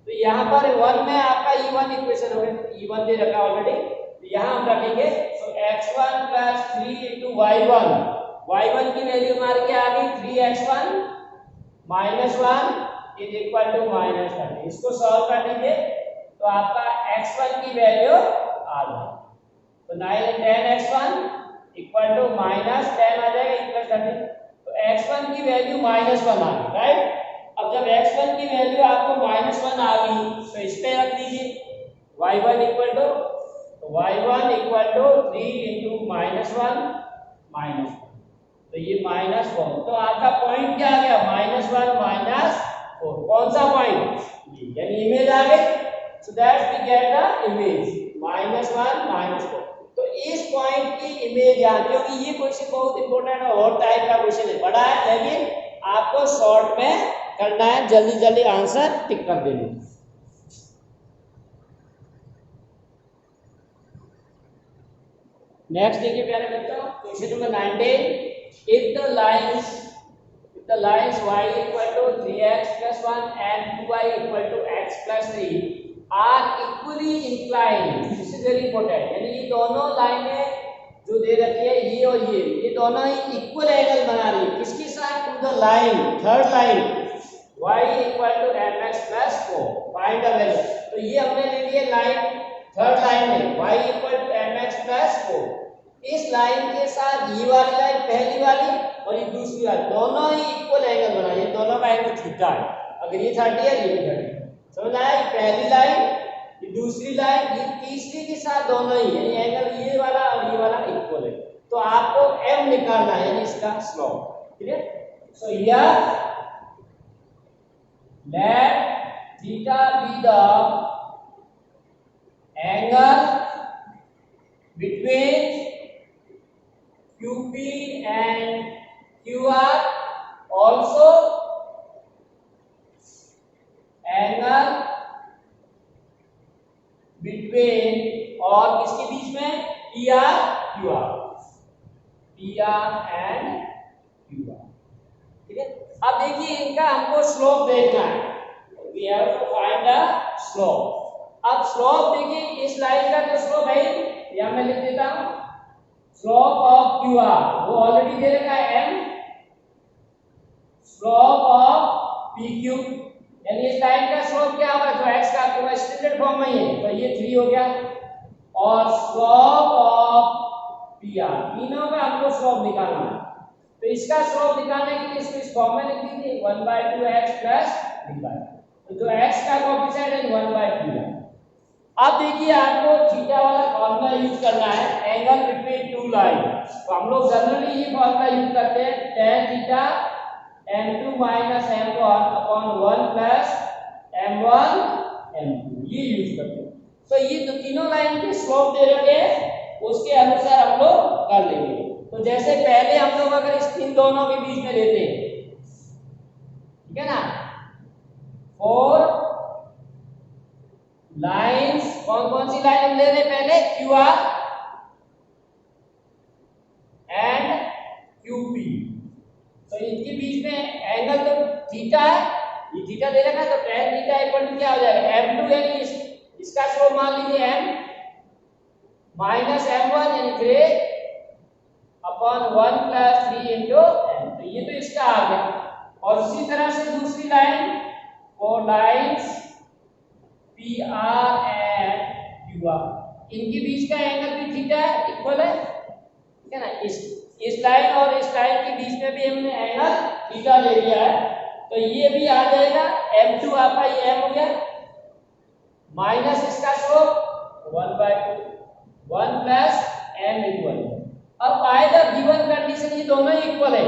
तो यहाँ पर 1 में आपका e1 इक्वेशन होगा e1 दे रखा ऑलरेडी तो यहाँ हम रखेंगे तो x1 + 3 * y1 की वैल्यू हमारी क्या आ गई 3x1 - 1 = -30 इसको सॉल्व कर लीजिए तो आपका x1 की वैल्यू आ गई तो 9 × 10x1 = -10 आ जाएगा इक्वल 30 तो x1 की वैल्यू -1 आ गई राइट अब जब x1 की वैल्यू आपको -1 आ गई तो इस पे रख दीजिए y1 इक्वल टू तो y1 इक्वल टू 3 × -1 तो ये -4 तो आपका पॉइंट क्या आ गया -1 -4 कौन सा पॉइंट ये यानी इमेज आ गई so that we get the image -1 -4 तो इस पॉइंट की इमेज यहाँ क्योंकि ये क्वेश्चन बहुत इंपॉर्टेंट है और टाइप का क्वेश्चन है बड़ा है लेकिन आपको शॉर्ट में करना है जल्दी जल्दी आंसर टिक कर देना नेक्स्ट देखिए प्यारे बच्चों question number 19 if the lines y = 3x + 1 and 2y = x + 3 are equally inclined very important, यानी ये दोनों लाइनें जो दे रखी है ये और ये दोनों ही इक्वल एंगल बना रही है, किसके साथ? To the line, third line y equal to mx plus 4, find the value. तो ये हमने ले लिए लाइन, थर्ड लाइन में y equal to mx plus 4, इस लाइन के साथ ये वाली लाइन पहली वाली और ये दूसरी वाली दोनों ही इक्वल एंगल बना, ये दोनों का एंगल थीटा है, अगर ये 30 है ये भी 30, समझ आया? पहली लाइन, ये दूसरी लाइन, ये तीसरी के साथ दोनों ही, यानी एंगल ये वाला और ये वाला इक्वल है। तो आपको m निकालना है, यानी इसका स्लोप, ठीक है? So here let theta be the angle between QP and QR, also angle between और किसके बीच में? PR QR, PR and QR, ठीक है? अब देखिए इनका हमको स्लोप देखना है, we have to find the slope। अब स्लोप देखिए, इस लाइन का जो स्लोप है यहां मैं लिख देता हूं, स्लोप ऑफ QR वो ऑलरेडी दे रखा है m, स्लोप ऑफ PQ, यानी इस लाइन का स्लोप क्या होगा? जो x का आपको स्टैंडर्ड फॉर्म में ही है, तो ये 3 हो गया, और स्लोप ऑफ PR, तीनों का हमको स्लोप निकालना है। तो इसका स्लोप निकालने के लिए इसको इस फॉर्म में लिख दीजिए 1/2x प्लस d, तो जो x का कोएफिशिएंट है 1/2 है। अब देखिए आपको थीटा वाला फॉर्मूला यूज करना है, एंगल बिटवीन टू लाइन, तो हम लोग जनरली ये फॉर्मूला यूज करते हैं tan theta m2 minus m1 upon 1 plus m1 m2, ये यूज करते हैं। तो ये जो तीनों लाइन के स्लोप दे रखे हैं उसके अनुसार हम लोग कर लेंगे। तो जैसे पहले हम लोग अगर इस इन दोनों के बीच में लेते हैं, ठीक है ना, 4 लाइंस, कौन कौन सी लाइन हम ले रहे हैं? पहले QR एंड QP, तो इनके बीच में एंगल तो थीटा है, ये थीटा दे रखा है, तो tan थीटा इक्वल टू क्या हो जाएगा? m2, यानी इसका स्लोप मान लीजिए m माइनस m1 यानी 3 अपॉन 1 प्लस 3 इंटू m, तो ये तो इसका आ गया। और उसी तरह से दूसरी line, 4 lines PR and QR, इनके बीच का एंगल भी थीटा है, इक्वल है, ठीक है ना? इस लाइन और इस लाइन के बीच में भी हमने एंगल थीटा ले लिया है, तो ये भी आ जाएगा m2 आपका, ये m हो गया, माइनस इसका स्लोप 1/2, 1 प्लस m इक्वल। अब बाय द गिवन कंडीशन ये दोनों ही इक्वल है,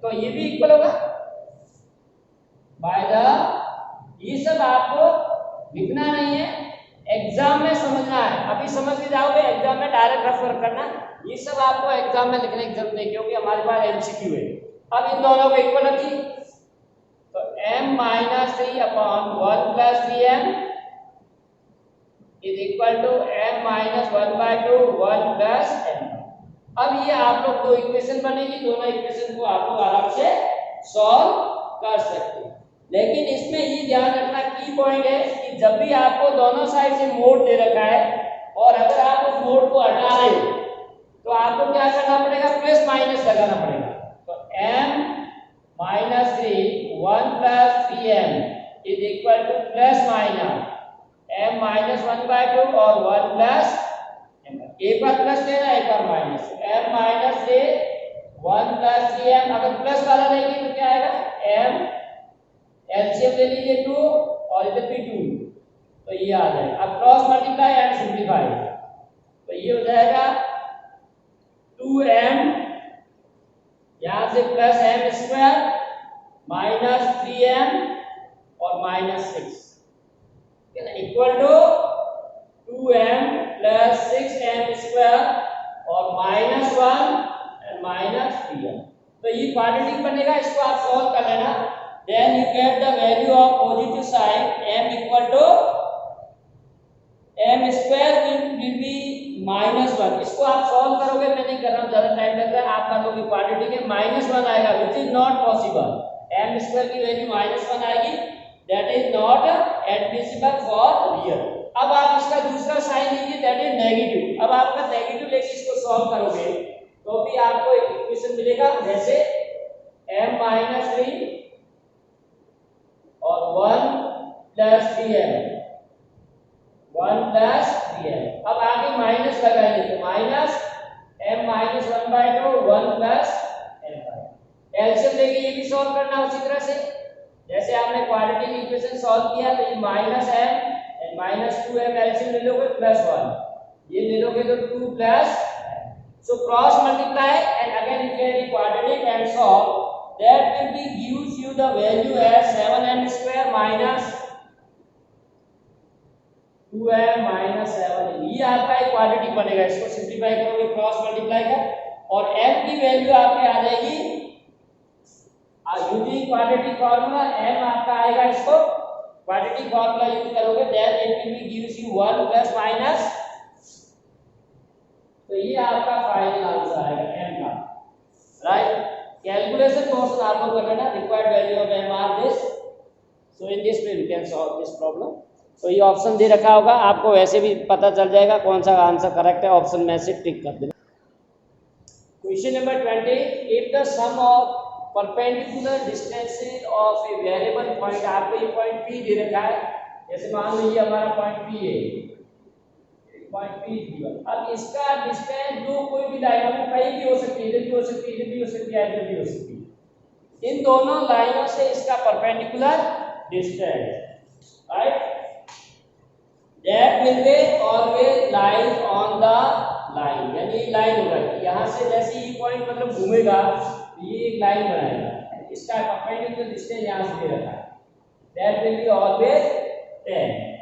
तो ये भी इक्वल होगा बाय द, ये सब आपको लिखना नहीं है, एग्जाम में समझना है। अभी समझ के जाओगे, एग्जाम में डायरेक्ट रेफर करना, ये सब आपको एग्जाम में लिखने की जरूरत नहीं, क्योंकि हमारे पास एमसीक्यू है। अब इन दोनों को इक्वल रखिए, तो m minus 3 upon 1 plus 3m is equal to m माइनस 1/2 1 प्लस m। अब ये आप लोग दो इक्वेशन बनेगी, दोनों इक्वेशन को आप लोग आराम से सॉल्व कर सकते हैं। लेकिन इसमें ये ध्यान रखना की पॉइंट है कि जब भी आपको दोनों साइड से मोड दे रखा है और अगर आप उस मोड को हटा रहे हो तो आपको क्या करना पड़ेगा? प्लस माइनस लगाना पड़ेगा। तो m minus 3 1 plus 3m is equal two plus minus m माइनस 1/2 और 1 प्लस m, एक बार प्लस लेना एक बार minus, m minus 3 1 plus 3m, अगर प्लस वाला लेंगे तो क्या आएगा? m एलसीएम ले लीजिए 2 और इधर भी 2, तो ये आ जाएगा। अब क्रॉस मल्टीप्लाई एंड सिंपलीफाई, तो ये हो जाएगा 2m, यहां से plus m square minus 3m और माइनस 6, ठीक है ना, equal to 2m plus 6m square और माइनस 1 एंड माइनस 3m। तो ये क्वाड्रेटिक बनेगा, इसको आप सॉल्व कर लेना। Then you get the value of positive sign m equal to m square will be minus 1। इसको आप सॉल्व करोगे, मैं नहीं कर रहा हूँ, ज्यादा टाइम लग रहा है, आप कर लोगे। क्वाड्रेटिक है, माइनस 1 आएगा, which is not possible. m square की वैल्यू माइनस 1 आएगी, that is not admissible for real. अब आप इसका दूसरा साइन लीजिए, दैट इज नेगेटिव। अब आप अगर नेगेटिव लेके इसको सॉल्व करोगे तो भी आपको एक इक्वेशन मिलेगा, जैसे m माइनस 3 और 1 प्लस 3m, 1 प्लस 3m। अब आगे माइनस लगाएंगे तो माइनस m माइनस 1/2 1 प्लस m। एलसीएम लेके ये भी सॉल्व करना उसी तरह से, जैसे आपने क्वाड्रेटिक इक्वेशन सॉल्व किया तो ये minus m and minus 2m LCM ले लोगे प्लस 1, ये ले लोगे तो 2 plus. So cross multiply and again you can quadratic and solve, that will be gives you the value as 7m square minus 2m minus 7। ये आपका एक quadratic बनेगा, इसको सिंपलीफाई करोगे क्रॉस मल्टीप्लाई कर, और m की वैल्यू आपके आ जाएगी यूजिंग क्वाड्रेटिक फार्मूला। m आपका आएगा, इसको क्वाड्रेटिक फार्मूला यूज करोगे that it will be gives you 1 plus minus. तो ये आपका फाइनल आंसर आएगा m का, राइट। कैलकुलेशन क्वेश्चन आप लोग कर लेना, required value of m are this, so in this way we can solve this problem. तो ये ऑप्शन दे रखा होगा, आपको वैसे भी पता चल जाएगा कौन सा आंसर करेक्ट है, ऑप्शन में से टिक कर देना। Question number 20, if the sum of perpendicular distances of a variable point, आपको ये पॉइंट P दे रखा है, जैसे मान लीजिए हमारा पॉइंट P है, पॉइंट P गिवन। अब इसका डिस्टेंस जो कोई भी लाइन हो, कहीं भी हो सकती है, इधर भी हो सकती है, इधर भी हो सकती है, इधर भी हो सकती है, इन दोनों लाइनों से इसका perpendicular distance, right, that will be always lies on the line, यानी लाइन होगा यहाँ से, जैसे ये पॉइंट मतलब घूमेगा ये एक लाइन बनाएगा, इसका परपेंडिकुलर डिस्टेंस यहाँ से दे रखा है, that will be always 10।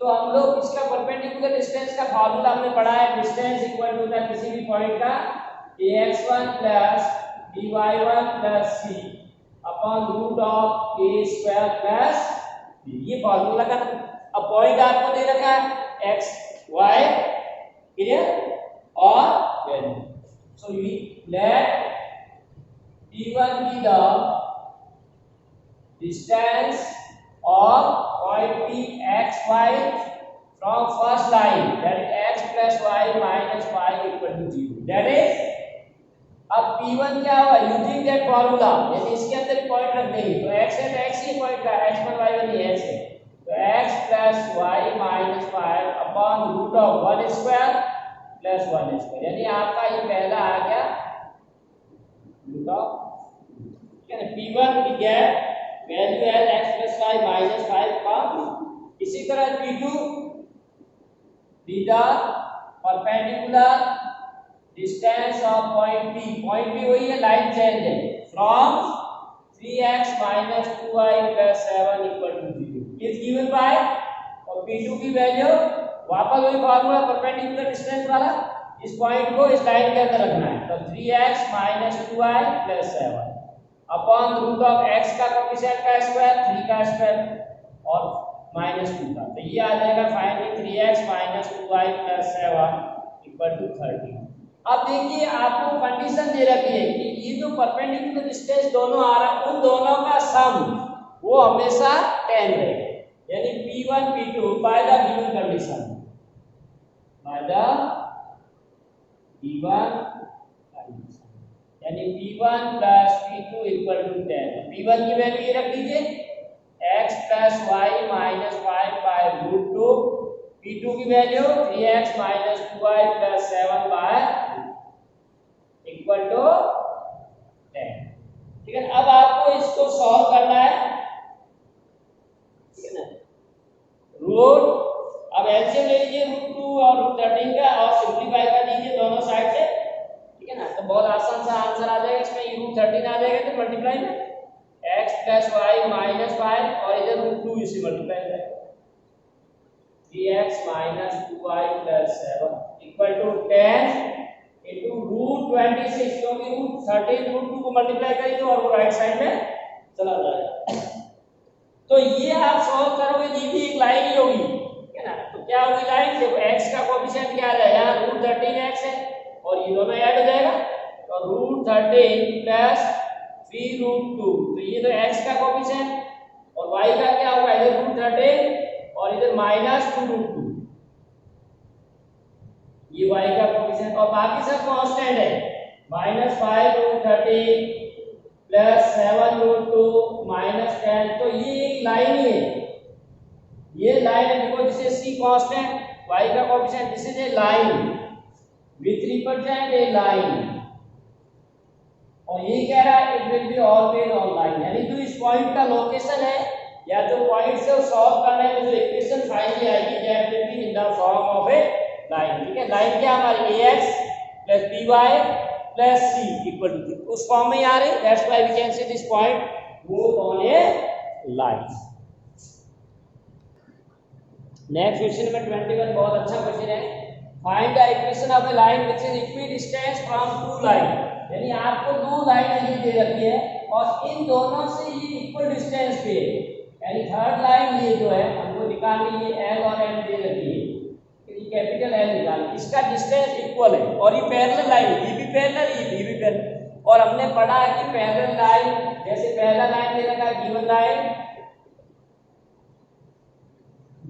तो हम लोग इसका परपेंडिकुलर डिस्टेंस का फार्मूला हमने पढ़ा है, डिस्टेंस इक्वल टू होता है किसी भी पॉइंट का ax1 plus by1 plus c upon root of a square plus b, ये फार्मूला का। अब पॉइंट आपको दे रखा है x y, क्लियर, और value, so we let p1 be the distance of point P x y from first line, that is x plus y minus y equal to 0, that is। अब p1 क्या होगा, using that formula, यानी इसके अंदर point रख देंगे, तो x है तो x ही पॉइंट का, x1 y1 ये x है, तो x plus y minus y upon root of 1 square plus 1 square, यानी आपका ये पहला आ गया root of, ठीक है ना। p1 की गेट वैल्यू है x plus y minus 5 का। इसी तरह p2 be the perpendicular distance of point P, point P वही है, लाइन चेंज है, from 3x minus 2y plus 7 equal to 0 is given by, और p2 की वैल्यू वापस वही फार्मूला परपेंडिकुलर डिस्टेंस वाला, इस पॉइंट को इस लाइन के अंदर रखना है, तो 3x minus 2y plus 7 upon root of x का कोएफिशिएंट का स्क्वायर 3 का स्क्वायर और माइनस 2 का, तो ये आ जाएगा finally 3x minus 2y plus 7 equal to 30। अब देखिए आपको कंडीशन दे रखी है कि ये जो परपेंडिकुलर डिस्टेंस दोनों आ रहा है, उन दोनों का सम वो हमेशा 10 रहेगा, यानी p1 p2 by the given condition, by the given condition, यानी p1 plus p2 equal to 10। p1 की वैल्यू ये रख लीजिए x plus y minus 5 by root 2, p2 की value 3x minus 2y plus 7 by equal to 10, ठीक है। अब आपको इसको सॉल्व करना है, ठीक है ना, रूट, अब एलसीएम ले लीजिए रूट 2 और रूट 13 का और सिंपलीफाई कर लीजिए दोनों साइड से, ठीक है ना, तो बहुत आसान सा आंसर आ जाएगा इसमें, ये रूट 13 आ जाएगा तो मल्टीप्लाई में x plus y minus 5 और इधर रूट 2 इसे मल्टीप्लाई करें, 3x minus 2y plus 7 equal to 10 into root 26, क्योंकि रूट 13 रूट 2 को मल्टीप्लाई करेंगे और वो राइट साइड में चला जाएगा। तो ये आप सॉल्व करोगे, ये भी एक लाइन ही होगी, ठीक है ना, तो क्या होगी लाइन, देखो x का कोएफिशिएंट क्या आ जाएगा, यहाँ रूट 13x है और ये दोनों ऐड हो जाएगा, तो रूट 13 प्लस 3 रूट 2, तो ये तो x का कोएफिशिएंट और y का क्या होगा, इधर रूट 13 और इधर माइनस 2 रूट 2, ये y का कोएफिशिएंट, और बाकी सब कांस्टेंट है। -5√30 प्लस 7√2 -10, तो ये एक लाइन ही है, ये लाइन है। देखो this is c constant, y का coefficient, this is a line with represent a line, और ये कह रहा है it will be always on line, यानी जो इस पॉइंट का लोकेशन है या जो पॉइंट से सॉल्व करना है, तो जो इक्वेशन फाइनली आएगी that will be in the form of a line. ठीक है, लाइन क्या हमारी ax plus by plus c equal to उस फॉर्म में आ रही, that's why we can say this point both on a line. Next question number 21 बहुत अच्छा क्वेश्चन है। Find the equation of a line which is equidistance from two line, यानी आपको दो लाइन ये दे रखी है और इन दोनों से ये इक्वल डिस्टेंस पे है, यानी थर्ड लाइन ये जो है हमको निकालनी है, L और M दे रखी है, ये कैपिटल L निकालना, इसका डिस्टेंस इक्वल है और ये पैरेलल लाइन, ये भी पैरेलल, ये भी पैरेलल, और हमने पढ़ा है कि पैरेलल लाइन, जैसे पहला लाइन दे रखा है given line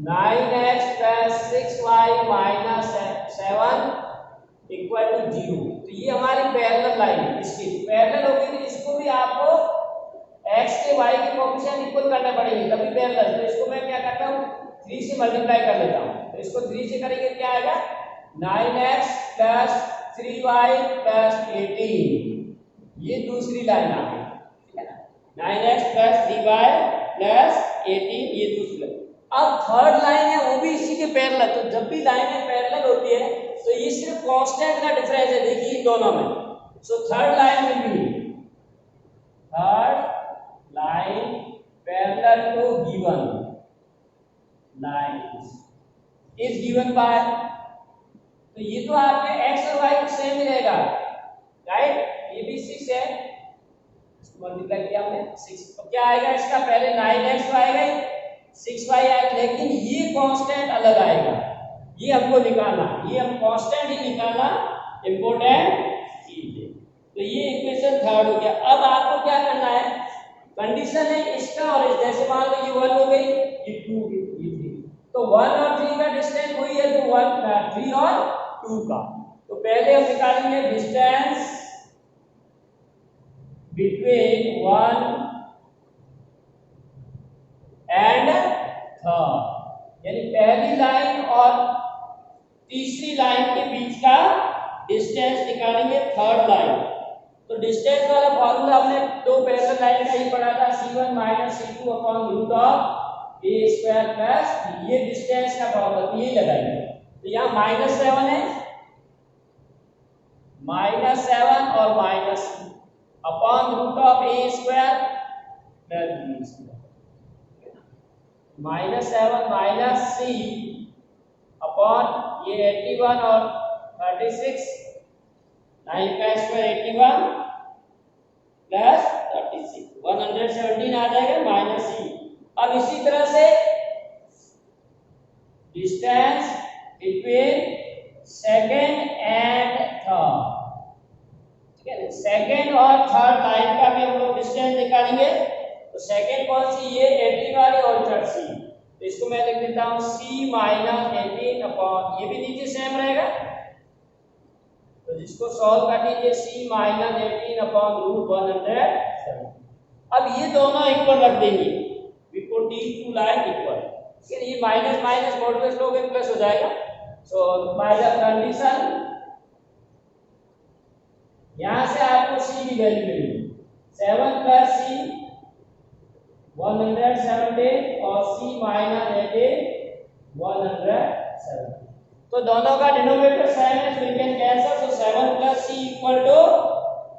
9x plus 6y minus 7 equal to 0, तो ये हमारी पैरेलल लाइन है। इसकी पैरेलल होगी तो इसको भी आपको x के y के कोएफिशिएंट इक्वल करने पड़ेंगे तभी पैरेलल, तो इसको मैं क्या करता हूँ 3 से मल्टीप्लाई कर लेता हूँ, तो इसको 3 से करेंगे क्या आएगा 9x plus 3y plus 18, ये दूसरी लाइन आ गई, ठीक है ना, 9x plus 3y plus 18 ये दूसरी लाइन। अब थर्ड लाइन है वो भी इसी के पैरेलल, तो जब भी लाइनें पैरेलल होती है तो ये सिर्फ कांस्टेंट का डिफरेंस है, देखिए इन दोनों में। So third line will be third line parallel to given line is given by, तो ये तो आपके x और y सेम ही रहेगा, राइट, ये भी 6 है, इसको मल्टीप्लाई किया हमने 6, तो क्या आएगा इसका, पहले 9x तो आएगा ही, 6y आएगा, लेकिन ये कांस्टेंट अलग आएगा, ये हमको निकालना, ये हम कांस्टेंट ही निकालना इंपॉर्टेंट चीज है। तो ये इक्वेशन थर्ड हो गया। अब आपको क्या करना है, कंडीशन है इसका और इस, जैसे मान लो ये 1 हो गई, ये 2 ये 3, तो 1 और 3 का डिस्टेंस वही है जो 1 3 और 2 का, तो पहले हम निकालेंगे डिस्टेंस बिटवीन 1 एंड थर्ड, यानी पहली लाइन और तीसरी लाइन के बीच का डिस्टेंस निकालेंगे थर्ड लाइन। तो डिस्टेंस वाला फॉर्मूला हमने दो पैरेलल लाइन का ही पढ़ा था, c1 c2 upon root of a square plus, ये डिस्टेंस का फॉर्मूला, तो यही लगाएंगे। तो यहाँ -7 है, -7 और minus upon root of a square plus b square, -7 minus c upon ये 81 और 36, 9 का स्क्वायर 81 प्लस 36, 117 आ जाएगा माइनस c। अब इसी तरह से distance between second and third, ठीक है, सेकेंड और थर्ड लाइन का भी हम लोग डिस्टेंस निकालेंगे। तो सेकेंड कौन सी, ये 18 वाली और थर्ड c, तो इसको मैं लिख देता हूं c माइनस 18 अपॉन, ये भी नीचे सेम रहेगा, तो जिसको सॉल्व कर दीजिए c माइनस 18 अपॉन रूट 107। अब ये दोनों इक्वल रख देंगे, we put these two line equal, फिर ये माइनस माइनस मॉडुलस लोगे प्लस हो जाएगा। सो बाय द कंडीशन यहां से आपको c की वैल्यू मिलेगी 7 प्लस c 117 और c माइनस 18 107, तो दोनों का डिनोमिनेटर सेम है, so we can cancel, so 7 plus c equal to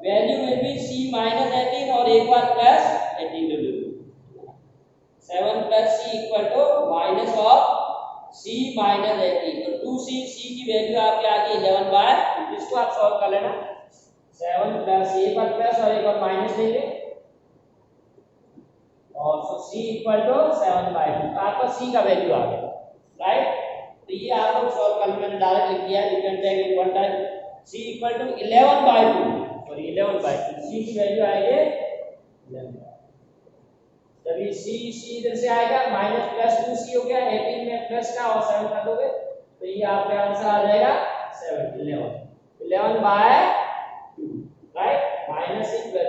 value will be c minus 18 और एक बार प्लस 18 ले लो, 7 plus c equal to minus of c minus 18, तो 2c, c की वैल्यू आपके आ गई 11/2, इसको आप सॉल्व कर लेना, 7 प्लस एक बार प्लस और एक बार माइनस लेंगे, और सो c इक्वल टू 7/2, आपका c का वैल्यू आ गया, राइट। तो ये आप लोग सॉल्व कर, मैंने डायरेक्ट लिख दिया, you can take in one time, c equal to 11/2, sorry 11/2, c की वैल्यू आएगी 11, जब ये c इधर से आएगा माइनस प्लस 2c हो गया, 18 में प्लस का और 7 कर दोगे तो ये आपका आंसर आ जाएगा 7 11 by 2, right, minus equal.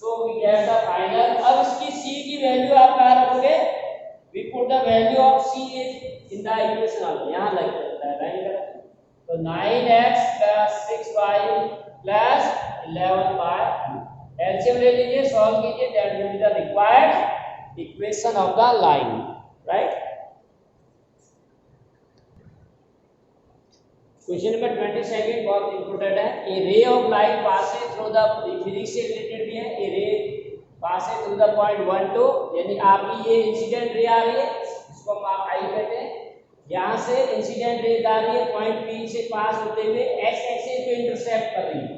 So we get the final। अब इसकी c की वैल्यू आप कहाँ रखोगे? We put the value of c is in the equation also। यहाँ लग सकता है लाइन का। तो 9x plus 6y plus 11 by 2। LCM ले लीजिए, सॉल्व कीजिए, that will be the required equation of the line, right. Question number 22 बहुत इंपॉर्टेंट है। A ray of light passes through the, physics से रिलेटेड भी है। A ray passes through the point 1 2, यानी आपकी ये इंसिडेंट रे आ रही है, इसको हम आई कहते हैं। यहाँ से इंसिडेंट रे आ रही है, पॉइंट पी से पास होते हुए एक्स एक्सिस पे इंटरसेप्ट कर रही है,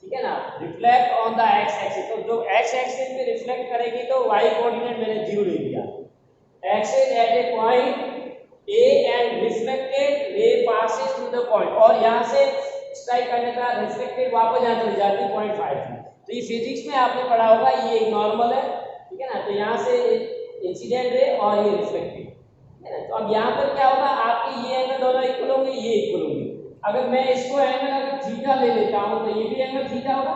ठीक है ना, reflect on the x axis. तो जो एक्स एक्सिस पे रिफ्लेक्ट करेगी तो वाई कोऑर्डिनेट मैंने 0 ले लिया। Axis at A point A and reflected ray passes through the point, और यहाँ से स्ट्राइक करने का रिफ्लेक्टेड वापस यहाँ चली जाती है 0.5 में। तो ये फिजिक्स में आपने पढ़ा होगा, ये एक नॉर्मल है, ठीक है ना। तो यहाँ से इंसिडेंट रे और ये रिफ्लेक्टेड, है ना। तो अब यहाँ पर क्या होगा, आपके ये एंगल दोनों इक्वल होंगे, ये इक्वल होंगे। अगर मैं इसको एंगल अगर थीटा ले लेता हूँ तो ये भी एंगल थीटा होगा,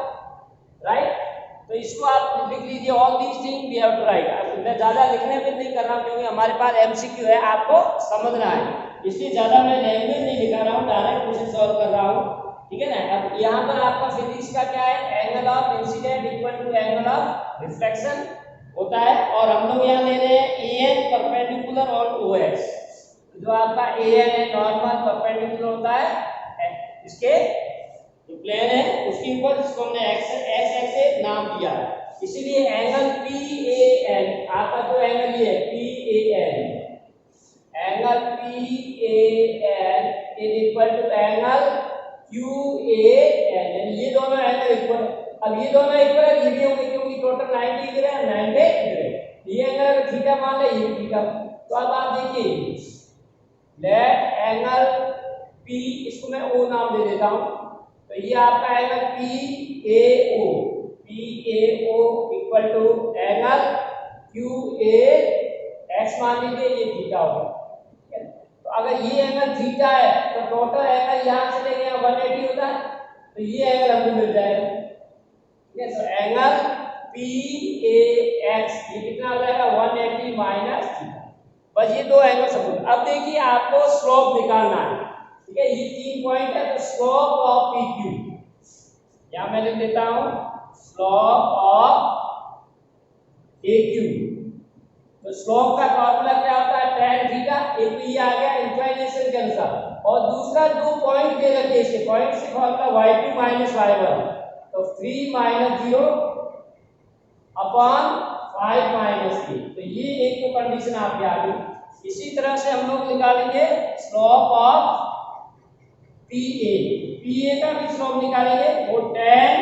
राइट। तो इसको आप लिख लीजिए, all these thing we have to write. मैं ज्यादा लिखने में नहीं कर रहा हूँ क्योंकि हमारे पास एमसीक्यू है, आपको समझना है, इसलिए ज्यादा मैं लैंग्वेज नहीं दिखा रहा हूँ, डायरेक्ट क्वेश्चन सॉल्व कर रहा हूँ, ठीक है ना। अब यहाँ पर आपका फिजिक्स का क्या है, angle of incident equal to angle of reflection होता है, और हम लोग यहाँ ले रहे हैं एन परपेंडिकुलर ऑन ओएक्स। जो आपका एन है नॉर्मल परपेंडिकुलर होता है इसके जो प्लेन है उसके ऊपर, जिसको हमने एक्स एक्सिस नाम दिया है। इसीलिए एंगल PAN, आपका जो एंगल ये है PAN, angle PAN is equal to angle QAN, यानी ये दोनों एंगल इक्वल है। अब ये दोनों इक्वल है, ये भी होंगे क्योंकि टोटल 90 डिग्री है, 90 डिग्री। ये एंगल अगर थीटा मान ले, ये भी थीटा। तो अब आप देखिए, लेट एंगल P, इसको मैं O नाम दे देता हूँ। तो ये आपका angle PAO equal to angle QAX मान लीजिए, ये थीटा होगा। तो अगर ये एंगल थीटा है तो टोटल एंगल यहाँ से लेके यहाँ 180 होता है, तो ये एंगल हमको मिल जाएगा, ठीक है। तो एंगल PAX ये कितना हो जाएगा, 180 माइनस थीटा। बस ये दो एंगल सब। अब देखिए आपको स्लोप निकालना है, ठीक है। ये 3 पॉइंट है, तो स्लोप ऑफ PQ यहाँ मैं लिख देता हूँ, स्लोप ऑफ AQ। तो स्लोप का फॉर्मूला क्या होता है, tan थीटा, एक भी आ गया इंक्लिनेशन के अनुसार, और दूसरा 2 पॉइंट दे रखे इसके, पॉइंट से फॉर्मूला y2 माइनस y1, तो 3 माइनस 0 अपॉन 5 माइनस 3। तो ये एक तो कंडीशन आपके आ गई। इसी तरह से हम लोग निकालेंगे स्लोप ऑफ PA का भी स्लोप निकालेंगे, वो tan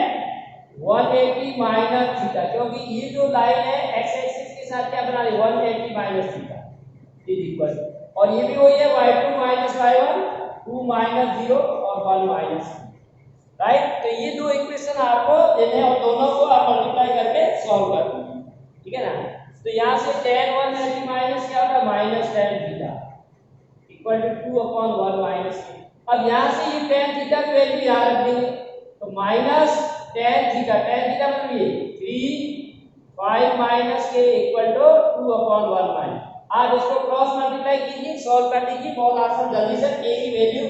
180 माइनस थीटा, क्योंकि ये जो लाइन है x एक्सिस के साथ क्या बना रही है, 180 माइनस थीटा इज इक्वल, और ये भी वही है y2 माइनस y1, 2 माइनस 0 और 1 माइनस, राइट। तो ये दो इक्वेशन आपको देने, और दोनों को आप मल्टीप्लाई करके सॉल्व कर दीजिए, ठीक है ना। तो यहाँ से tan 180 माइनस क्या होगा, minus tan theta equal to 2 upon 1 minus. अब यहाँ से ये tan थीटा की वैल्यू यहाँ रख देंगे, तो माइनस tan थीटा मतलब ये 3 5 माइनस के इक्वल टू 2 अपॉन 1 माइनस। आप इसको क्रॉस मल्टीप्लाई कीजिए, सॉल्व कर लीजिए, बहुत आसान, जल्दी से। k की वैल्यू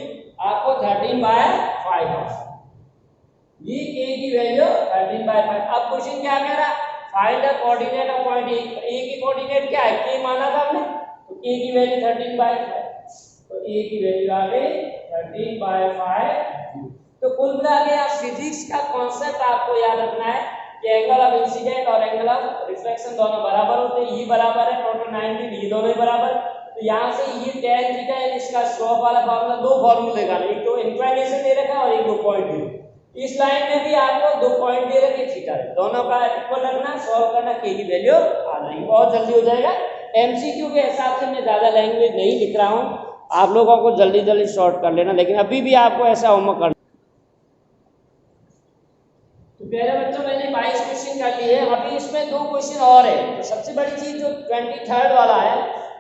आपको 13/5 ये k की वैल्यू 13/5। अब क्वेश्चन क्या कह रहा है, find the coordinate of point A की कोऑर्डिनेट क्या है, k माना था हमने, तो k की वैल्यू 13/5, तो a की वैल्यू आ गई 13/5। तो कुल मिला के आप फिजिक्स का कॉन्सेप्ट आपको याद रखना है कि एंगल ऑफ इंसिडेंट और एंगल ऑफ रिफ्लेक्शन दोनों बराबर होते हैं। ये बराबर है, टोटल 90, ये दोनों ही बराबर। तो यहाँ से ये tan थीटा है, इसका स्लोप वाला फार्मूला, दो फार्मूले का, एक तो इंक्लिनेशन दे रखा और एक 2 पॉइंट दे। इस लाइन में भी आपको 2 पॉइंट दे रखे, थीटा दोनों का इक्वल रखना, सॉल्व करना, k की वैल्यू आ जाएगी, बहुत जल्दी हो जाएगा। एमसीक्यू के हिसाब से मैं ज्यादा लैंग्वेज नहीं लिख रहा हूँ, आप लोगों को जल्दी जल्दी शॉर्ट कर लेना, लेकिन अभी भी आपको ऐसा होमवर्क करना। तो प्यारे बच्चों, मैंने 22 क्वेश्चन कर लिए, अभी इसमें 2 क्वेश्चन और है। तो सबसे बड़ी चीज जो 23rd वाला है,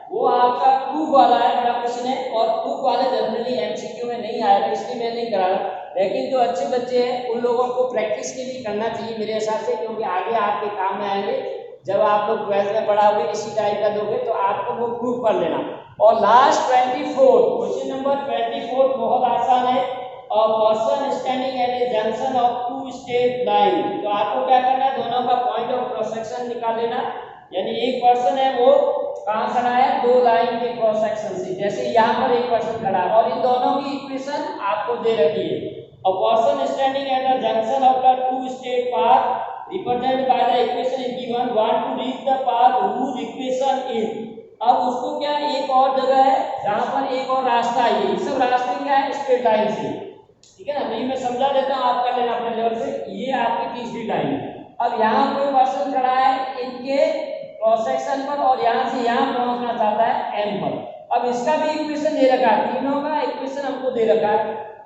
वो आपका प्रूफ वाला है, बड़ा क्वेश्चन है, और प्रूफ वाले जनरली एमसीक्यू में नहीं आएगा, इसलिए मैं नहीं करा रहा। लेकिन जो अच्छे बच्चे हैं उन लोगों को प्रैक्टिस के लिए करना चाहिए मेरे हिसाब से, क्योंकि आगे आपके काम में आएंगे। जब आप लोग 12th में पढ़ाओगे इसी टाइप का दोगे तो आपको वो प्रूफ कर लेना। और लास्ट 24 क्वेश्चन नंबर 24 बहुत आसान है। A person standing at a junction of two straight line, तो आपको क्या करना है, दोनों का पॉइंट ऑफ क्रॉस सेक्शन निकाल लेना। यानी एक पर्सन है वो कहाँ खड़ा है, दो लाइन के क्रॉस सेक्शन से, जैसे यहाँ पर एक पर्सन खड़ा है और इन दोनों की इक्वेशन आपको दे रखी है। A person standing at the junction of the two straight path represented by the equation is given, want to reach the path whose equation is। अब उसको क्या, एक और जगह है जहाँ पर एक और रास्ता है, ये सब रास्ते क्या है, स्ट्रेट लाइन से, ठीक है ना। तो ये मैं समझा देता हूँ, आप कर लेना अपने लेवल से। ये आपकी तीसरी लाइन है। अब यहाँ कोई पर्सन खड़ा है इनके क्रॉस सेक्शन पर और यहाँ से यहाँ पहुँचना चाहता है एम पर। अब इसका भी इक्वेशन दे रखा है, तीनों का इक्वेशन हमको दे रखा है।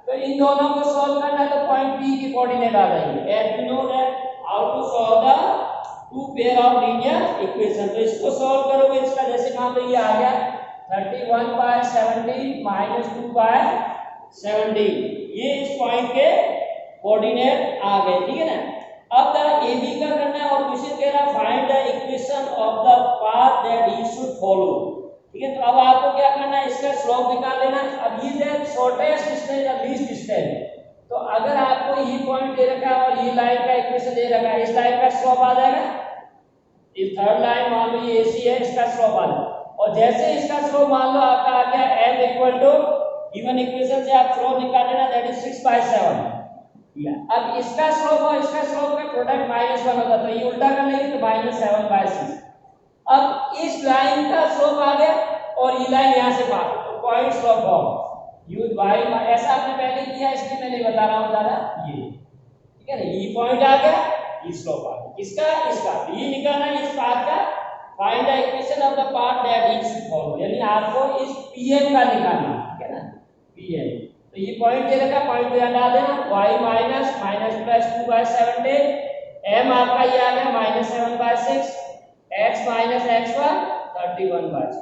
तो इन दोनों को सॉल्व करना है, तो पॉइंट पी की कोऑर्डिनेट आ जाएंगे। As we know that how to solve the two pair of linear equation. तो इसको सॉल्व करोगे, इसका जैसे मान लो ये आ गया 31/17 - 2/17, ये इस पॉइंट के कोऑर्डिनेट आ गए, ठीक है ना। अब द AB का करना है और क्वेश्चन कह रहा है find the equation of the path that he should follow, ठीक है। तो अब आपको क्या करना है, इसका स्लोप निकाल लेना है। अब ये द शॉर्टेस्ट डिस्टेंस या लीस्ट डिस्टेंस, तो अगर आपको ये पॉइंट दे रखा है और ये लाइन का इक्वेशन दे रखा है, इस लाइन का स्लोप आ जाएगा। इस थर्ड लाइन मान लो ये AC है, इसका स्लोप आ जाएगा। और जैसे इसका स्लोप मान लो आपका आ गया m equal to given equation से आप स्लोप निकाल लेना, दैट इज 6/7। अब इसका स्लोप और इसका स्लोप का प्रोडक्ट -1 होगा, तो ये उल्टा कर लेंगे तो -7/6। अब इस लाइन का स्लोप आ गया और ये लाइन यहाँ से पास, तो point slope form use by, ऐसा आपने पहले किया इसलिए मैं नहीं बता रहा हूँ ज़्यादा, ये ठीक है ना। ये पॉइंट आ गया, ये स्लोप आ गया, इसका इसका ये निकालना है, इस पाथ का find the equation of the path that he should follow, यानी आपको इस Pn का निकालना, ठीक है ना, Pn। तो ये पॉइंट दे रखा, पॉइंट को यहाँ डाल देना, y - -2/17, m आपका ये आ गया -7/6, x - x1 31/6,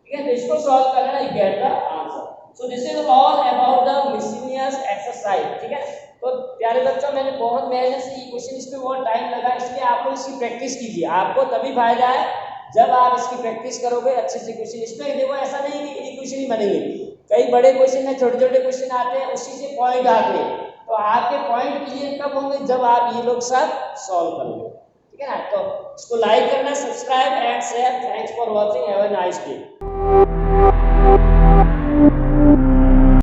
ठीक है। तो इसको सॉल्व करना है, get the answer. So this is all about the miscellaneous exercise, ठीक है। तो प्यारे बच्चों, मैंने बहुत मेहनत से ये क्वेश्चन, इस पे बहुत टाइम लगा, इसलिए आप लोग इसकी प्रैक्टिस कीजिए। आपको तभी फायदा है जब आप इसकी प्रैक्टिस करोगे अच्छे से क्वेश्चन। इसमें देखो ऐसा नहीं कि एक क्वेश्चन ही बनेंगे, कई बड़े क्वेश्चन है, छोटे छोटे क्वेश्चन आते हैं, उसी से पॉइंट आते हैं। तो आपके पॉइंट क्लियर कब होंगे, जब आप ये लोग सब सॉल्व करोगे, ठीक है ना। तो इसको लाइक करना, subscribe and share. Thanks for watching, have a nice day.